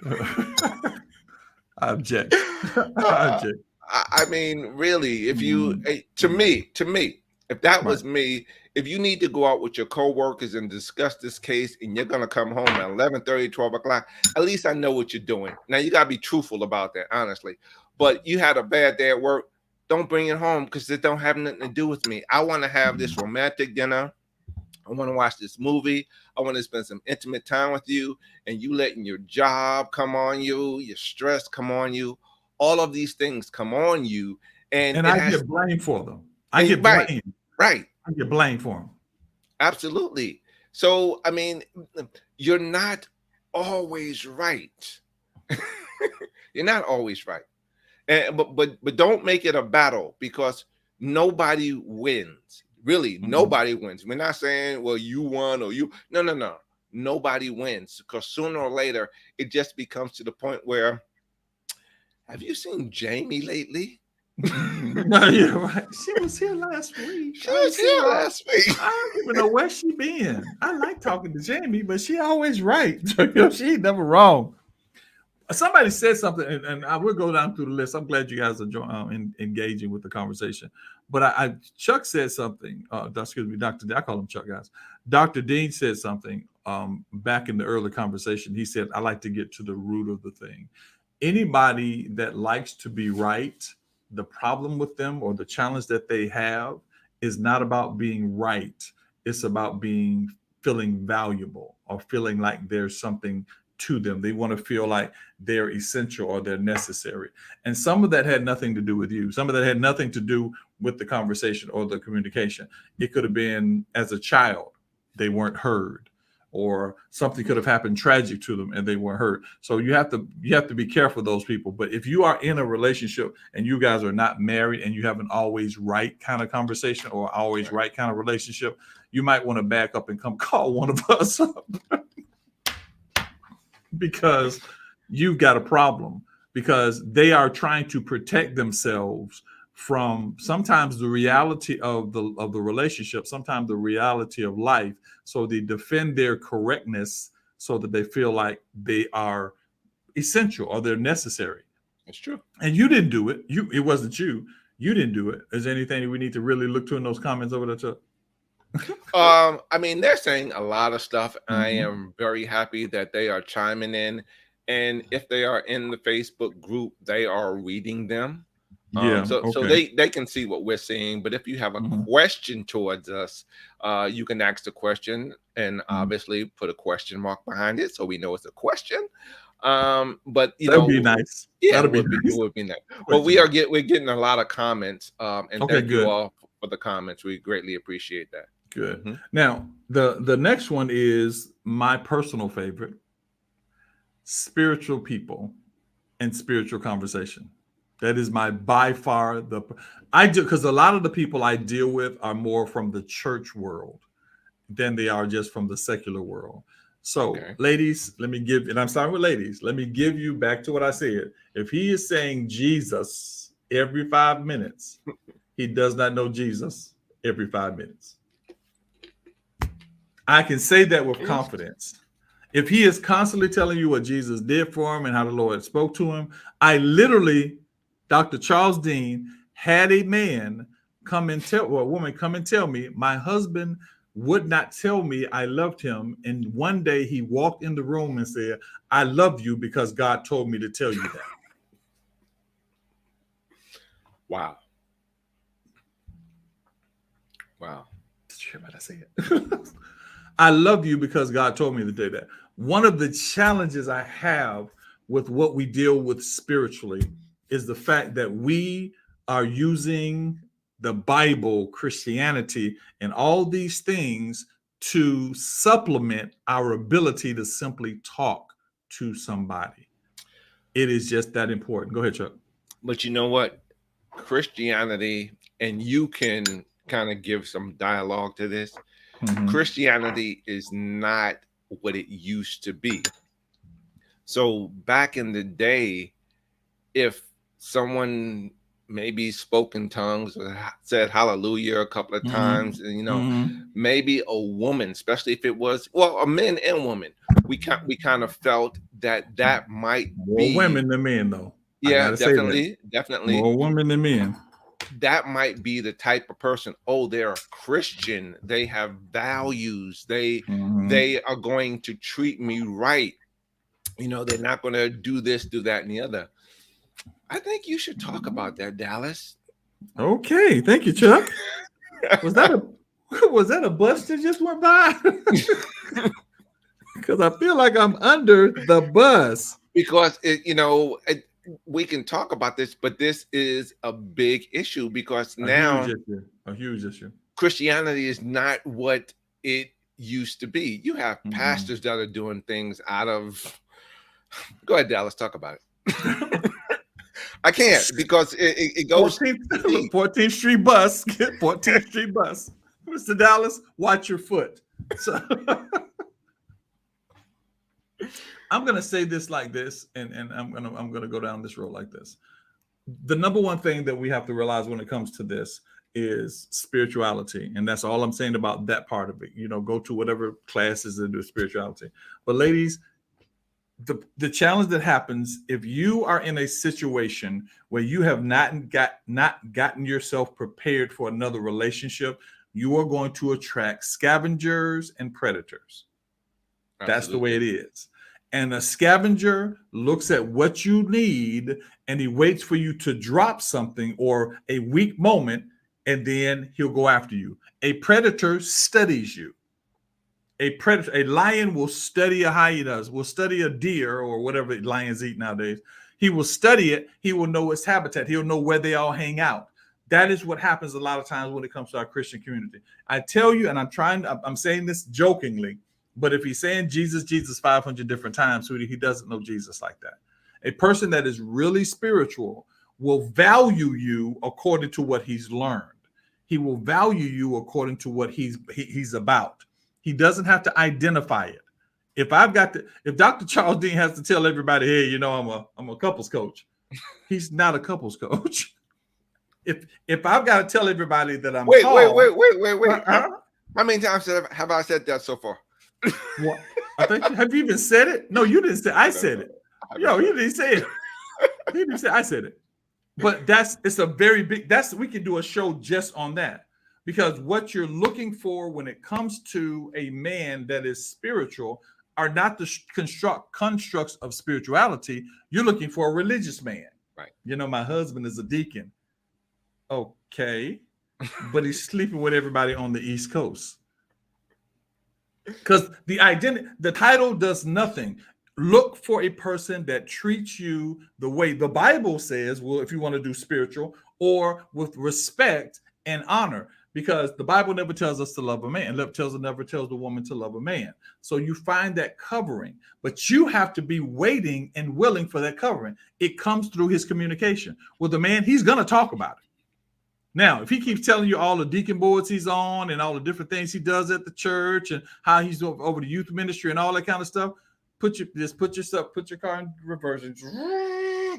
I object. I object. I mean, really, if you, to me, if that was me, if you need to go out with your coworkers and discuss this case and you're going to come home at 11:30, 12 o'clock, at least I know what you're doing. Now, you got to be truthful about that, honestly. But you had a bad day at work, don't bring it home because it don't have nothing to do with me. I want to have this romantic dinner. I want to watch this movie. I want to spend some intimate time with you, and you letting your job come on you, your stress come on you. All of these things come on you, and I get blamed for them. I get blamed. Right. I get blamed for them. Absolutely. So, I mean, you're not always right. You're not always right. And but don't make it a battle, because nobody wins. Really, nobody wins. We're not saying, well, you won or you. No. Nobody wins, because sooner or later it just becomes to the point where, have you seen Jamie lately? No, you're right. She was here last week. I don't even know where she been. I like talking to Jamie, but she always right. She ain't never wrong. Somebody said something, and I will go down through the list. I'm glad you guys are engaging with the conversation. But Chuck said something. Excuse me, Dr. D, I call him Chuck, guys. Dr. Dean said something back in the early conversation. He said, I like to get to the root of the thing. Anybody that likes to be right, the problem with them or the challenge that they have is not about being right. It's about feeling valuable or feeling like there's something to them. They want to feel like they're essential or they're necessary. And some of that had nothing to do with you. Some of that had nothing to do with the conversation or the communication. It could have been as a child, they weren't heard, or something could have happened tragic to them and they weren't heard. So you have to be careful of those people. But if you are in a relationship and you guys are not married and you have an always right kind of conversation or always right kind of relationship, you might want to back up and come call one of us up. Because you've got a problem, because they are trying to protect themselves from sometimes the reality of the relationship, sometimes the reality of life. So they defend their correctness so that they feel like they are essential or they're necessary. It's true. And you didn't do it. It wasn't you. You didn't do it. Is there anything we need to really look to in those comments over there, Chuck? I mean, they're saying a lot of stuff. I am very happy that they are chiming in, and if they are in the Facebook group, they are reading them. So they can see what we're seeing. But if you have a question towards us, you can ask the question and obviously put a question mark behind it so we know it's a question. But that would be nice. Yeah, it would be nice. But we're getting a lot of comments. And thank you all for the comments. We greatly appreciate that. Good. Now, the next one is my personal favorite: spiritual people and spiritual conversation. That is by far because a lot of the people I deal with are more from the church world than they are just from the secular world. So, ladies, and I'm starting with ladies. Let me give you back to what I said. If he is saying Jesus every 5 minutes, he does not know Jesus every 5 minutes. I can say that with confidence. If he is constantly telling you what Jesus did for him and how the Lord spoke to him, Dr. Charles Dean had a woman come and tell me, my husband would not tell me I loved him. And one day he walked in the room and said, I love you because God told me to tell you that. Wow. Did you hear what I said? I love you because God told me to do that. One of the challenges I have with what we deal with spiritually is the fact that we are using the Bible, Christianity, and all these things to supplement our ability to simply talk to somebody. It is just that important. Go ahead, Chuck. But you know what? Christianity, and you can kind of give some dialogue to this. Mm-hmm. Christianity is not what it used to be. So back in the day, if someone maybe spoke in tongues or said hallelujah a couple of times, and you know, maybe a woman, especially if it was, well, a men and women, we kind of felt that might be more women than men, though. Yeah, definitely. More women than men. That might be the type of person. Oh, they're a Christian. They have values. They are going to treat me right. You know, they're not going to do this, do that, and the other. I think you should talk about that, Dallas. Okay, thank you, Chuck. Was that a bus that just went by? Because I feel like I'm under the bus. Because we can talk about this, but this is a big issue because now a huge issue. Christianity is not what it used to be. You have pastors that are doing things out of. Go ahead, Dallas. Talk about it. I can't because it goes 14th Street bus. 14th Street bus. Mr. Dallas, watch your foot. So I'm gonna say this like this, and I'm gonna go down this road like this. The number one thing that we have to realize when it comes to this is spirituality, and that's all I'm saying about that part of it. You know, go to whatever classes that do spirituality. But ladies, the challenge that happens if you are in a situation where you have not gotten yourself prepared for another relationship, you are going to attract scavengers and predators. Absolutely. That's the way it is. And a scavenger looks at what you need and he waits for you to drop something or a weak moment, and then he'll go after you. A predator studies you. A lion will study a hyena, will study a deer or whatever lions eat nowadays. He will study it. He will know its habitat. He'll know where they all hang out. That is what happens a lot of times when it comes to our Christian community. I tell you, and I'm saying this jokingly, but if he's saying Jesus 500 different times, sweetie, he doesn't know Jesus like that. A person that is really spiritual will value you according to what he's learned. He will value you according to what he's about. He doesn't have to identify it. If Dr. Charles Dean has to tell everybody, hey, you know, I'm a couples coach, he's not a couples coach. If I've got to tell everybody that I'm wait. How many times have I said that so far? What? Have you even said it? No, you didn't say. I said it. Yo, you didn't say it. You didn't say. I said it. But it's a very big. We can do a show just on that. Because what you're looking for when it comes to a man that is spiritual are not the constructs of spirituality. You're looking for a religious man. Right. You know, my husband is a deacon. Okay. But he's sleeping with everybody on the East Coast. Because the title does nothing. Look for a person that treats you the way the Bible says, well, if you want to do spiritual, or with respect and honor. Because the Bible never tells us to love a man. Never tells the woman to love a man. So you find that covering, but you have to be waiting and willing for that covering. It comes through his communication. With the man, he's going to talk about it. Now, if he keeps telling you all the deacon boards he's on and all the different things he does at the church and how he's over the youth ministry and all that kind of stuff, put your car in reverse and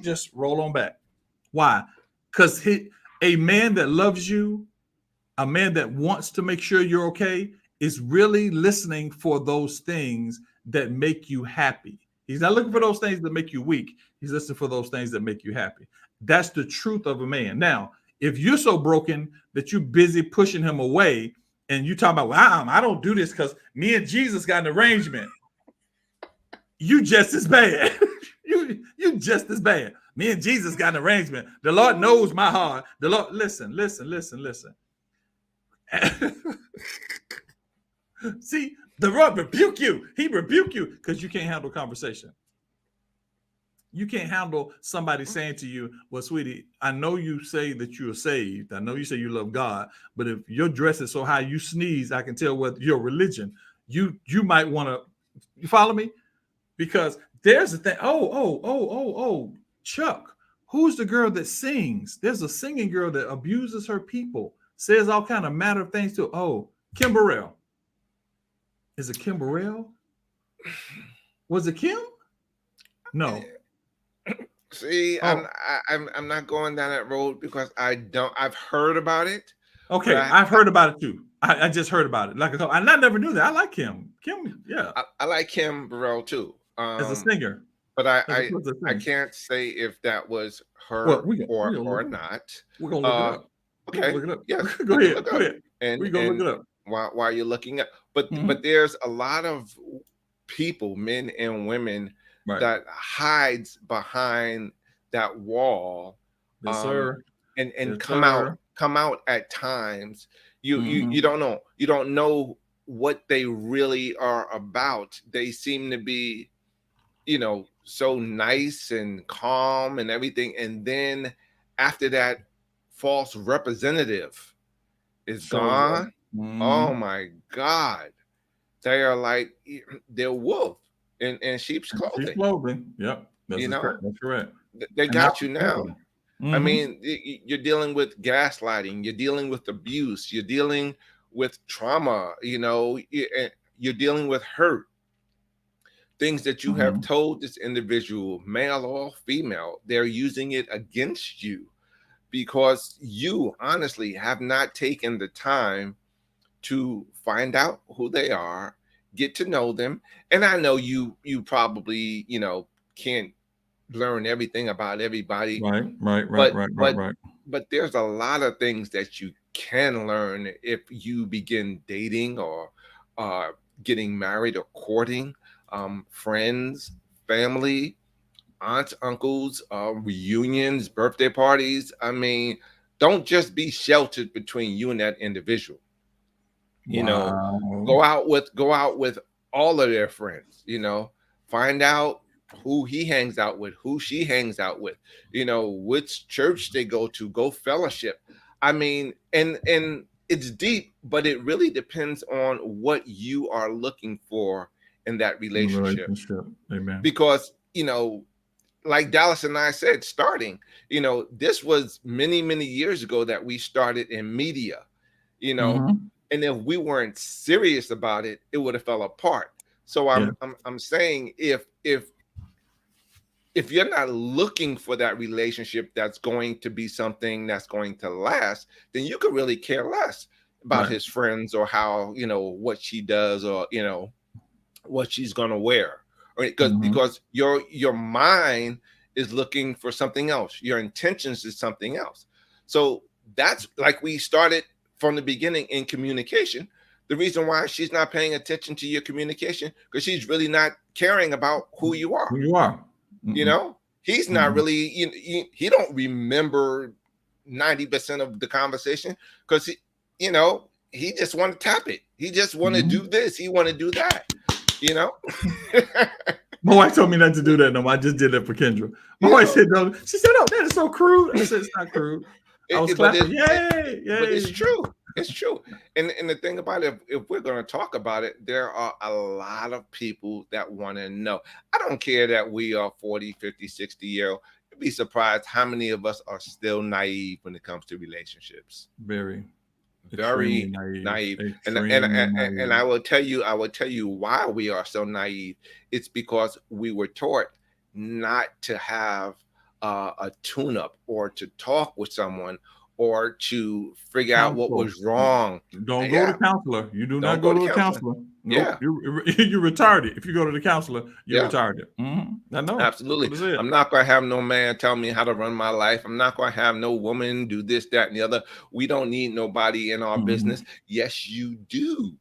just roll on back. Why? Because a man that loves you, a man that wants to make sure you're okay, is really listening for those things that make you happy. He's not looking for those things that make you weak. He's listening for those things that make you happy. That's the truth of a man. Now, if you're so broken that you're busy pushing him away and you talking about, well, I don't do this because me and Jesus got an arrangement, you just as bad. you just as bad. Me and Jesus got an arrangement. The Lord knows my heart. The Lord, listen. See, the Lord rebuke you. He rebuke you because you can't handle conversation. You can't handle somebody saying to you, well, sweetie, I know you say that you are saved. I know you say you love God, but if your dress is so high, you sneeze, I can tell what your religion. You might want to, you follow me? Because there's the thing. Oh, Chuck, who's the girl that sings? There's a singing girl that abuses her people, says all kind of matter of things to. Oh, Kim Burrell. Is it Kim Burrell? Was it Kim? No. See, I'm not going down that road because I've heard about it. Okay, I've heard about it too. I just heard about it. Like I never knew that. I like Kim. Kim, yeah. I like Kim Burrell too. As a singer. But I can't say if that was her or not. We're gonna look it up. Okay. Look it up. Yeah. Go ahead. And we're gonna look it up. While you're looking at but there's a lot of people, men and women, that hides behind that wall. Yes, sir. And yes, come out at times. You don't know. You don't know what they really are about. They seem to be, so nice and calm and everything. And then after that, false representative is gone. Oh my God. They are like, they're wolf in sheep's clothing. Sheep's clothing. Yep. That's correct. They got you now. I mean, you're dealing with gaslighting, you're dealing with abuse, you're dealing with trauma, you're dealing with hurt. Things that you have told this individual, male or female, they're using it against you because you honestly have not taken the time to find out who they are, get to know them. And I know you probably, can't learn everything about everybody. Right. But there's a lot of things that you can learn if you begin dating or getting married or courting, friends, family, aunts, uncles, reunions, birthday parties. I mean, don't just be sheltered between you and that individual. Go out with all of their friends, find out who he hangs out with, who she hangs out with, which church they go fellowship. I mean, and it's deep, but it really depends on what you are looking for in that relationship. Amen. Because, like Dallas and I said, starting, this was many, many years ago that we started in media, and if we weren't serious about it, it would have fell apart. So I'm saying if you're not looking for that relationship that's going to be something that's going to last, then you could really care less about his friends or how, what she does or, what she's going to wear. Because your mind is looking for something else. Your intentions is something else. So that's like we started from the beginning in communication. The reason why she's not paying attention to your communication, because she's really not caring about who you are. He's not really, he don't remember 90% of the conversation because he just want to tap it. He just want to do this. He want to do that, My wife told me not to do that. No, I just did that for Kendra. My wife said, no. She said, oh, that is so crude. I said, it's not crude. I was clapping. Yay. But it's true. It's true. And the thing about it, if we're going to talk about it, there are a lot of people that want to know. I don't care that we are 40, 50, 60 year old. You'd be surprised how many of us are still naive when it comes to relationships. Very naive. And I will tell you why we are so naive. It's because we were taught not to have a tune-up or to talk with someone or to figure out what was wrong. Don't go to counselor. You do not go to a counselor. Nope. You're retarded. If you go to the counselor, you're retarded. I know. Absolutely. I'm not going to have no man tell me how to run my life. I'm not going to have no woman do this, that, and the other. We don't need nobody in our business. Yes, you do.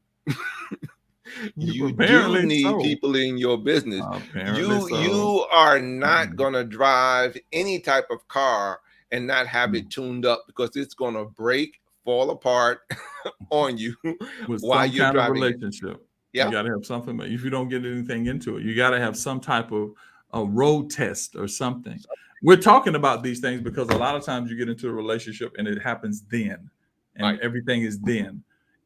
You do need people in your business. You are not going to drive any type of car and not have it tuned up because it's going to break, fall apart on you while you're driving. Relationship. You got to have something. If you don't get anything into it, you got to have some type of a road test or something. We're talking about these things because a lot of times you get into a relationship and it happens then, and everything is then.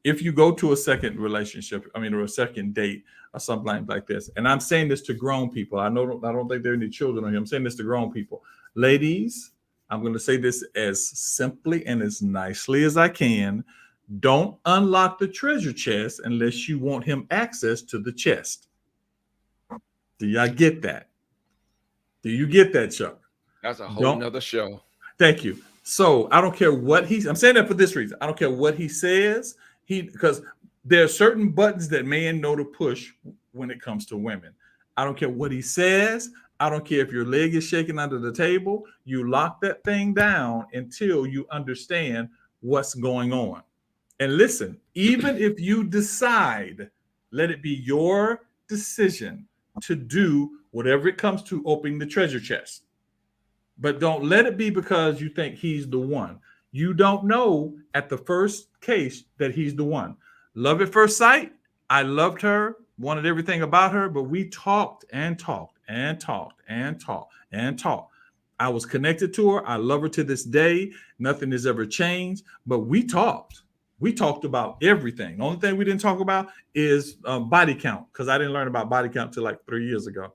if you go to a second relationship, or a second date or something like this, and I'm saying this to grown people. I don't think there are any children on here. I'm saying this to grown people. Ladies, I'm going to say this as simply and as nicely as I can. Don't unlock the treasure chest unless you want him access to the chest. Do y'all get that? Do you get that, Chuck? That's a whole nother show. Thank you. So I don't care what I'm saying that for this reason. I don't care what he says. Because there are certain buttons that men know to push when it comes to women. I don't care what he says. I don't care if your leg is shaking under the table. You lock that thing down until you understand what's going on. And listen, even if you decide, let it be your decision to do whatever it comes to opening the treasure chest. But don't let it be because you think he's the one. You don't know at the first case that he's the one. Love at first sight. I loved her, wanted everything about her, but we talked and talked and talked and talked and talked. I was connected to her. I love her to this day. Nothing has ever changed, but we talked. We talked about everything. The only thing we didn't talk about is body count, because I didn't learn about body count till like 3 years ago.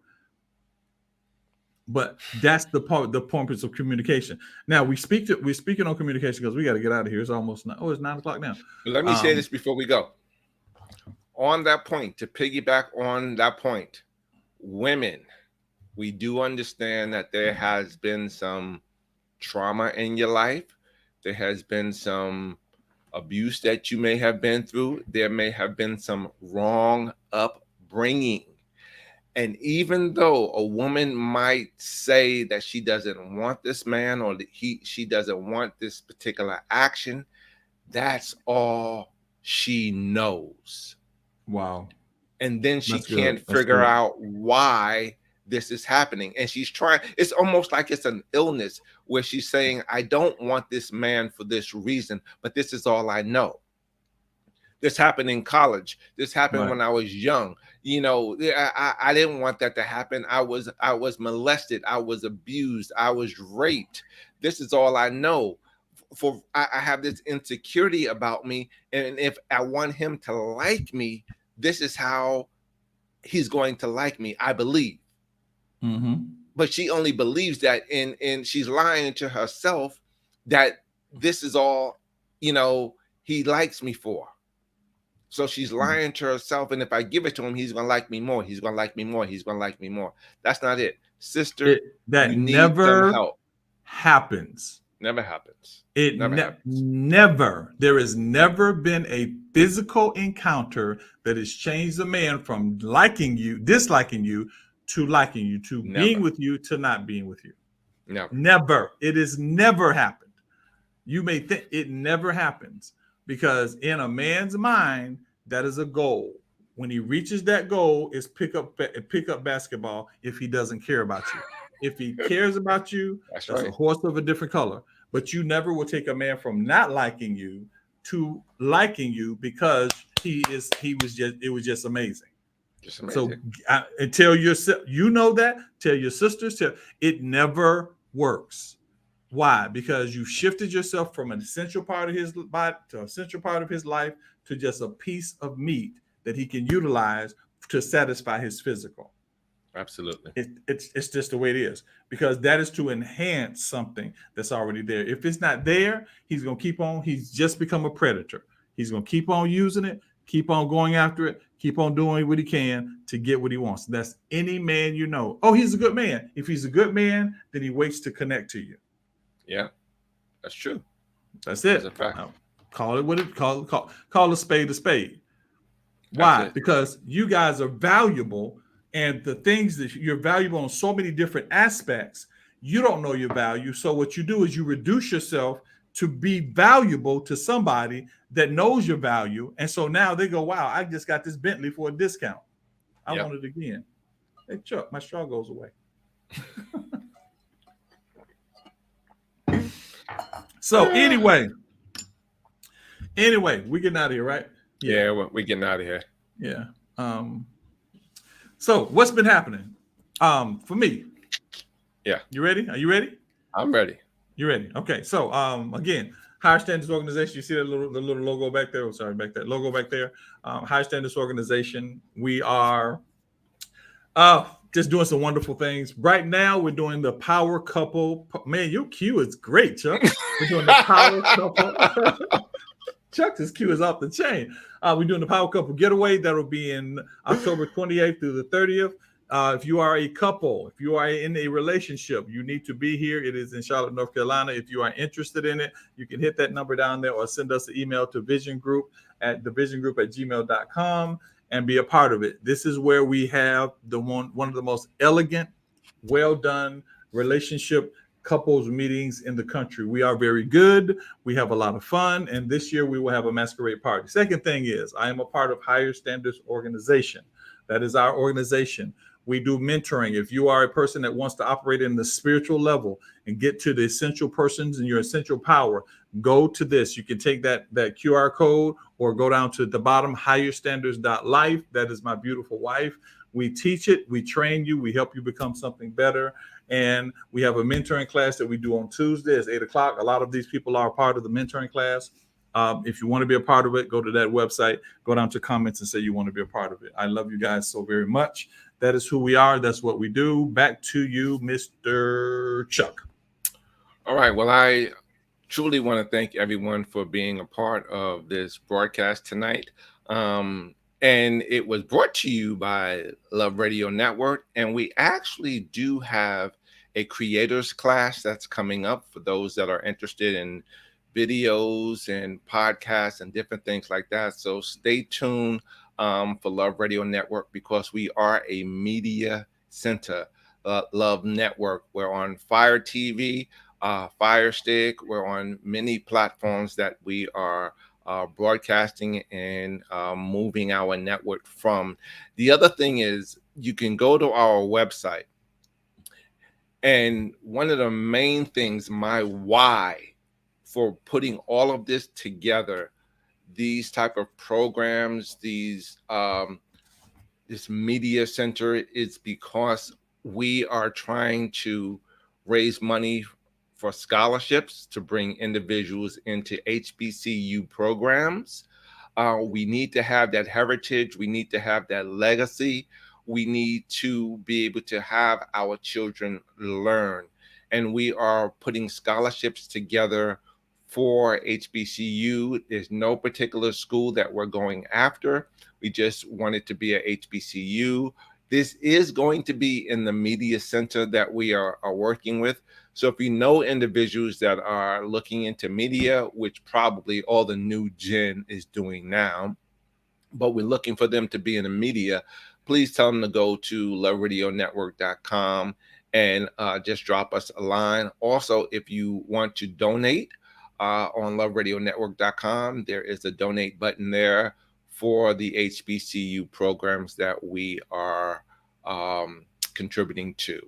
But that's the purpose of communication. Now we're speaking on communication because we got to get out of here. It's almost it's 9 o'clock now. Let me say this before we go. On that point, to piggyback on that point, women, we do understand that there has been some trauma in your life. There has been some abuse that you may have been through. There may have been some wrong upbringing. And even though a woman might say that she doesn't want this man or she doesn't want this particular action, that's all she knows. Wow. And then she can't figure out why this is happening. And she's trying, it's almost like it's an illness where she's saying, I don't want this man for this reason, but this is all I know. This happened in college. This happened when I was young. I didn't want that to happen. I was molested. I was abused. I was raped. This is all I know. I have this insecurity about me. And if I want him to like me, this is how he's going to like me, I believe. Mm-hmm. But she only believes that, and she's lying to herself that this is all, he likes me for. So she's lying to herself. And if I give it to him, he's going to like me more. He's going to like me more. He's going to like me more. That's not it. Sister, that never happens. Never happens. It never. There has never been a physical encounter that has changed a man from liking you, disliking you, to liking you, to being with you, to not being with you. Never. It has never happened. You may think it never happens. Because in a man's mind, that is a goal. When he reaches that goal, is pick up basketball if he doesn't care about you. If he cares about you, that's right. A horse of a different color. But you never will take a man from not liking you to liking you because it was just amazing. So tell yourself, tell your sisters, it never works. Why? Because you shifted yourself from an essential part of his body to an essential part of his life to just a piece of meat that he can utilize to satisfy his physical. Absolutely. It's just the way it is, because that is to enhance something that's already there. If it's not there, he's going to keep on. He's just become a predator. He's going to keep on using it, keep on going after it, keep on doing what he can to get what he wants. That's any man you know. Oh, he's a good man. If he's a good man, then he waits to connect to you. Yeah, that's true. That's it. That's a fact. Call it what it call a spade a spade. Why? Because you guys are valuable, and the things that you're valuable in so many different aspects, you don't know your value. So what you do is you reduce yourself to be valuable to somebody that knows your value. And so now they go, wow, I just got this Bentley for a discount. I want it again. Hey, Chuck, my straw goes away. So anyway, we getting out of here, right? Yeah, we're getting out of here. Yeah. So what's been happening? For me. Yeah. You ready? Are you ready? I'm ready. You ready? Okay. So again, Higher Standards Organization. You see that the little logo back there? Oh, sorry, logo back there. Higher Standards Organization. We are just doing some wonderful things. Right now, we're doing the Power Couple. Man, your cue is great, Chuck. We're doing the Power Couple. Chuck's cue is off the chain. We're doing the Power Couple Getaway. That'll be in October 28th through the 30th. If you are a couple, if you are in a relationship, you need to be here. It is in Charlotte, North Carolina. If you are interested in it, you can hit that number down there or send us an email to visiongroup@gmail.com and be a part of it. This is where we have one of the most elegant, well done relationship couples meetings in the country. We are very good. We have a lot of fun. And this year we will have a masquerade party. Second thing is I am a part of Higher Standards Organization. That is our organization. We do mentoring. If you are a person that wants to operate in the spiritual level and get to the essential persons and your essential power, go to this. You can take that QR code or go down to the bottom, higherstandards.life. That is my beautiful wife. We teach it. We train you. We help you become something better. And we have a mentoring class that we do on Tuesday at 8 o'clock. A lot of these people are a part of the mentoring class. If you want to be a part of it, go to that website, go down to comments and say you want to be a part of it. I love you guys so very much. That is who we are. That's what we do. Back to you, Mr. Chuck. All right. Well, I truly want to thank everyone for being a part of this broadcast tonight. And it was brought to you by Love Radio Network. And we actually do have a creators class that's coming up for those that are interested in videos and podcasts and different things like that. So stay tuned for Love Radio Network, because we are a media center, Love Network. We're on Fire TV, Fire Stick. We're on many platforms that we are broadcasting and moving our network from. The other thing is you can go to our website. And one of the main things, my why for putting all of this together, these type of programs, this media center, is because we are trying to raise money for scholarships to bring individuals into HBCU programs. We need to have that heritage. We need to have that legacy. We need to be able to have our children learn. And we are putting scholarships together for HBCU. There's no particular school that we're going after. We just want it to be a HBCU. This is going to be in the media center that we are working with. So if you know individuals that are looking into media, which probably all the new gen is doing now, but we're looking for them to be in the media, please tell them to go to loveradionetwork.com and just drop us a line. Also, if you want to donate on loveradionetwork.com, there is a donate button there for the HBCU programs that we are contributing to.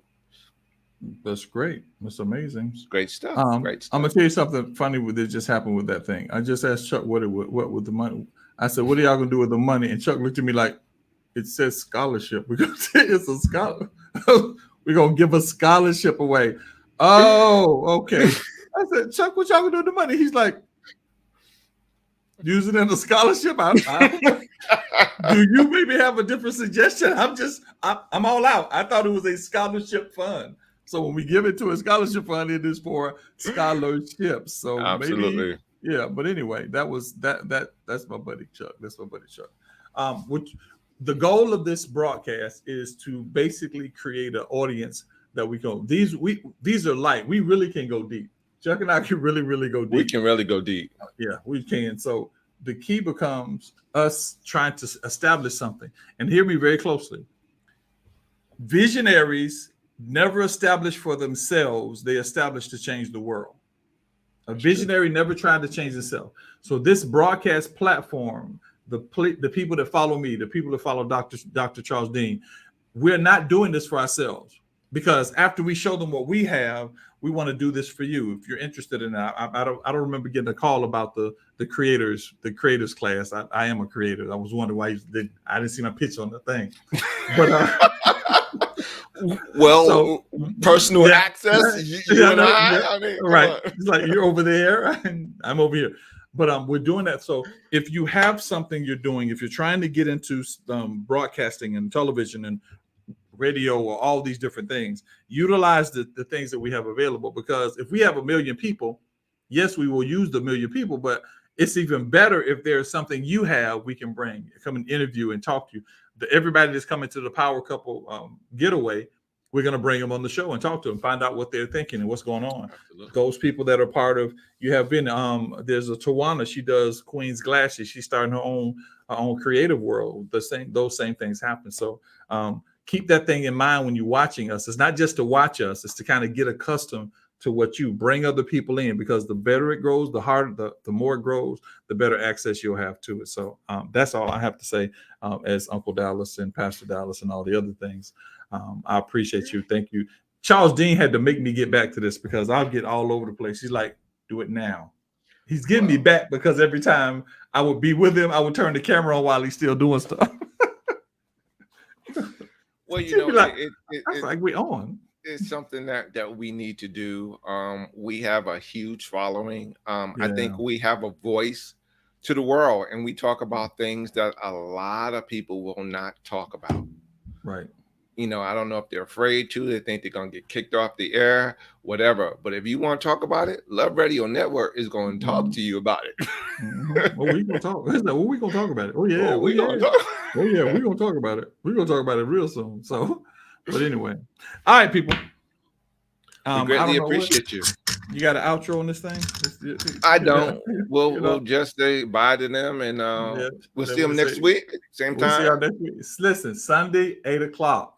That's great. That's amazing. It's great stuff. Great stuff. I'm gonna tell you something funny that just happened with that thing. I just asked Chuck what with the money. I said, "What are y'all gonna do with the money?" And Chuck looked at me like, "It says scholarship. We're gonna say it's a scholarship. We're gonna give a scholarship away." Oh, okay. I said, "Chuck, what y'all gonna do with the money?" He's like, "Use it in a scholarship." Do you maybe have a different suggestion? I'm all out. I thought it was a scholarship fund. So when we give it to a scholarship fund, it is for scholarships. So absolutely, maybe, yeah. But anyway, that's my buddy Chuck. That's my buddy Chuck. Which the goal of this broadcast is to basically create an audience that we go. These are light. We really can go deep. Chuck and I can really go deep. We can really go deep. Yeah, we can. So the key becomes us trying to establish something. And hear me very closely. Visionaries never establish for themselves. They establish to change the world. A visionary never tried to change itself. So this broadcast platform, the people that follow me, the people that follow Dr. Charles Dean, we're not doing this for ourselves. Because after we show them what we have, we want to do this for you. If you're interested in that, I don't remember getting a call about the creators class. I am a creator. I was wondering why I didn't see my pitch on the thing. But Well, So personal access. You and I mean, right? It's like you're over there and I'm over here. But we're doing that. So if you have something you're doing, if you're trying to get into broadcasting and television and radio or all these different things, utilize the things that we have available. Because if we have 1 million people, yes, we will use the 1 million people, but it's even better if there's something you have we can bring, come and interview and talk to you. Everybody that's coming to the Power Couple getaway, we're going to bring them on the show and talk to them, find out what they're thinking and what's going on. Absolutely. Those people that are part of, you have been, there's a Tawana, she does Queen's Glasses. She's starting her own creative world. Those same things happen. So keep that thing in mind when you're watching us. It's not just to watch us, it's to kind of get accustomed to what you bring other people in, because the better it grows, the harder, the more it grows, the better access you'll have to it. So that's all I have to say as Uncle Dallas and Pastor Dallas and all the other things. I appreciate you. Thank you. Charles Dean had to make me get back to this because I'll get all over the place. He's like, do it now. He's getting me back because every time I would be with him, I would turn the camera on while he's still doing stuff. Well, you know, it's like we on. It's something that we need to do. We have a huge following. I think we have a voice to the world, and we talk about things that a lot of people will not talk about. Right. You know, I don't know if they're afraid to. They think they're going to get kicked off the air, whatever. But if you want to talk about it, Love Radio Network is going to talk to you about it. Well, we going to talk. Well, we going to talk about it. Oh, yeah. We're going to talk. Oh, yeah. We're going to talk about it. We're going to talk about it real soon. So, but anyway. All right, people. We greatly appreciate you. You got an outro on this thing? I don't. We'll just say bye to them, and we'll see them next week, same time. See y'all next week. Listen, Sunday, 8:00.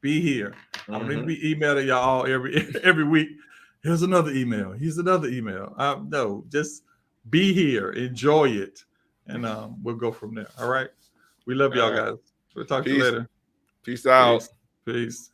Be here. I don't need to be emailing y'all every week. Here's another email. Here's another email. No, just be here. Enjoy it, and we'll go from there. All right. We love y'all guys. We'll talk to you later. Peace out. Peace.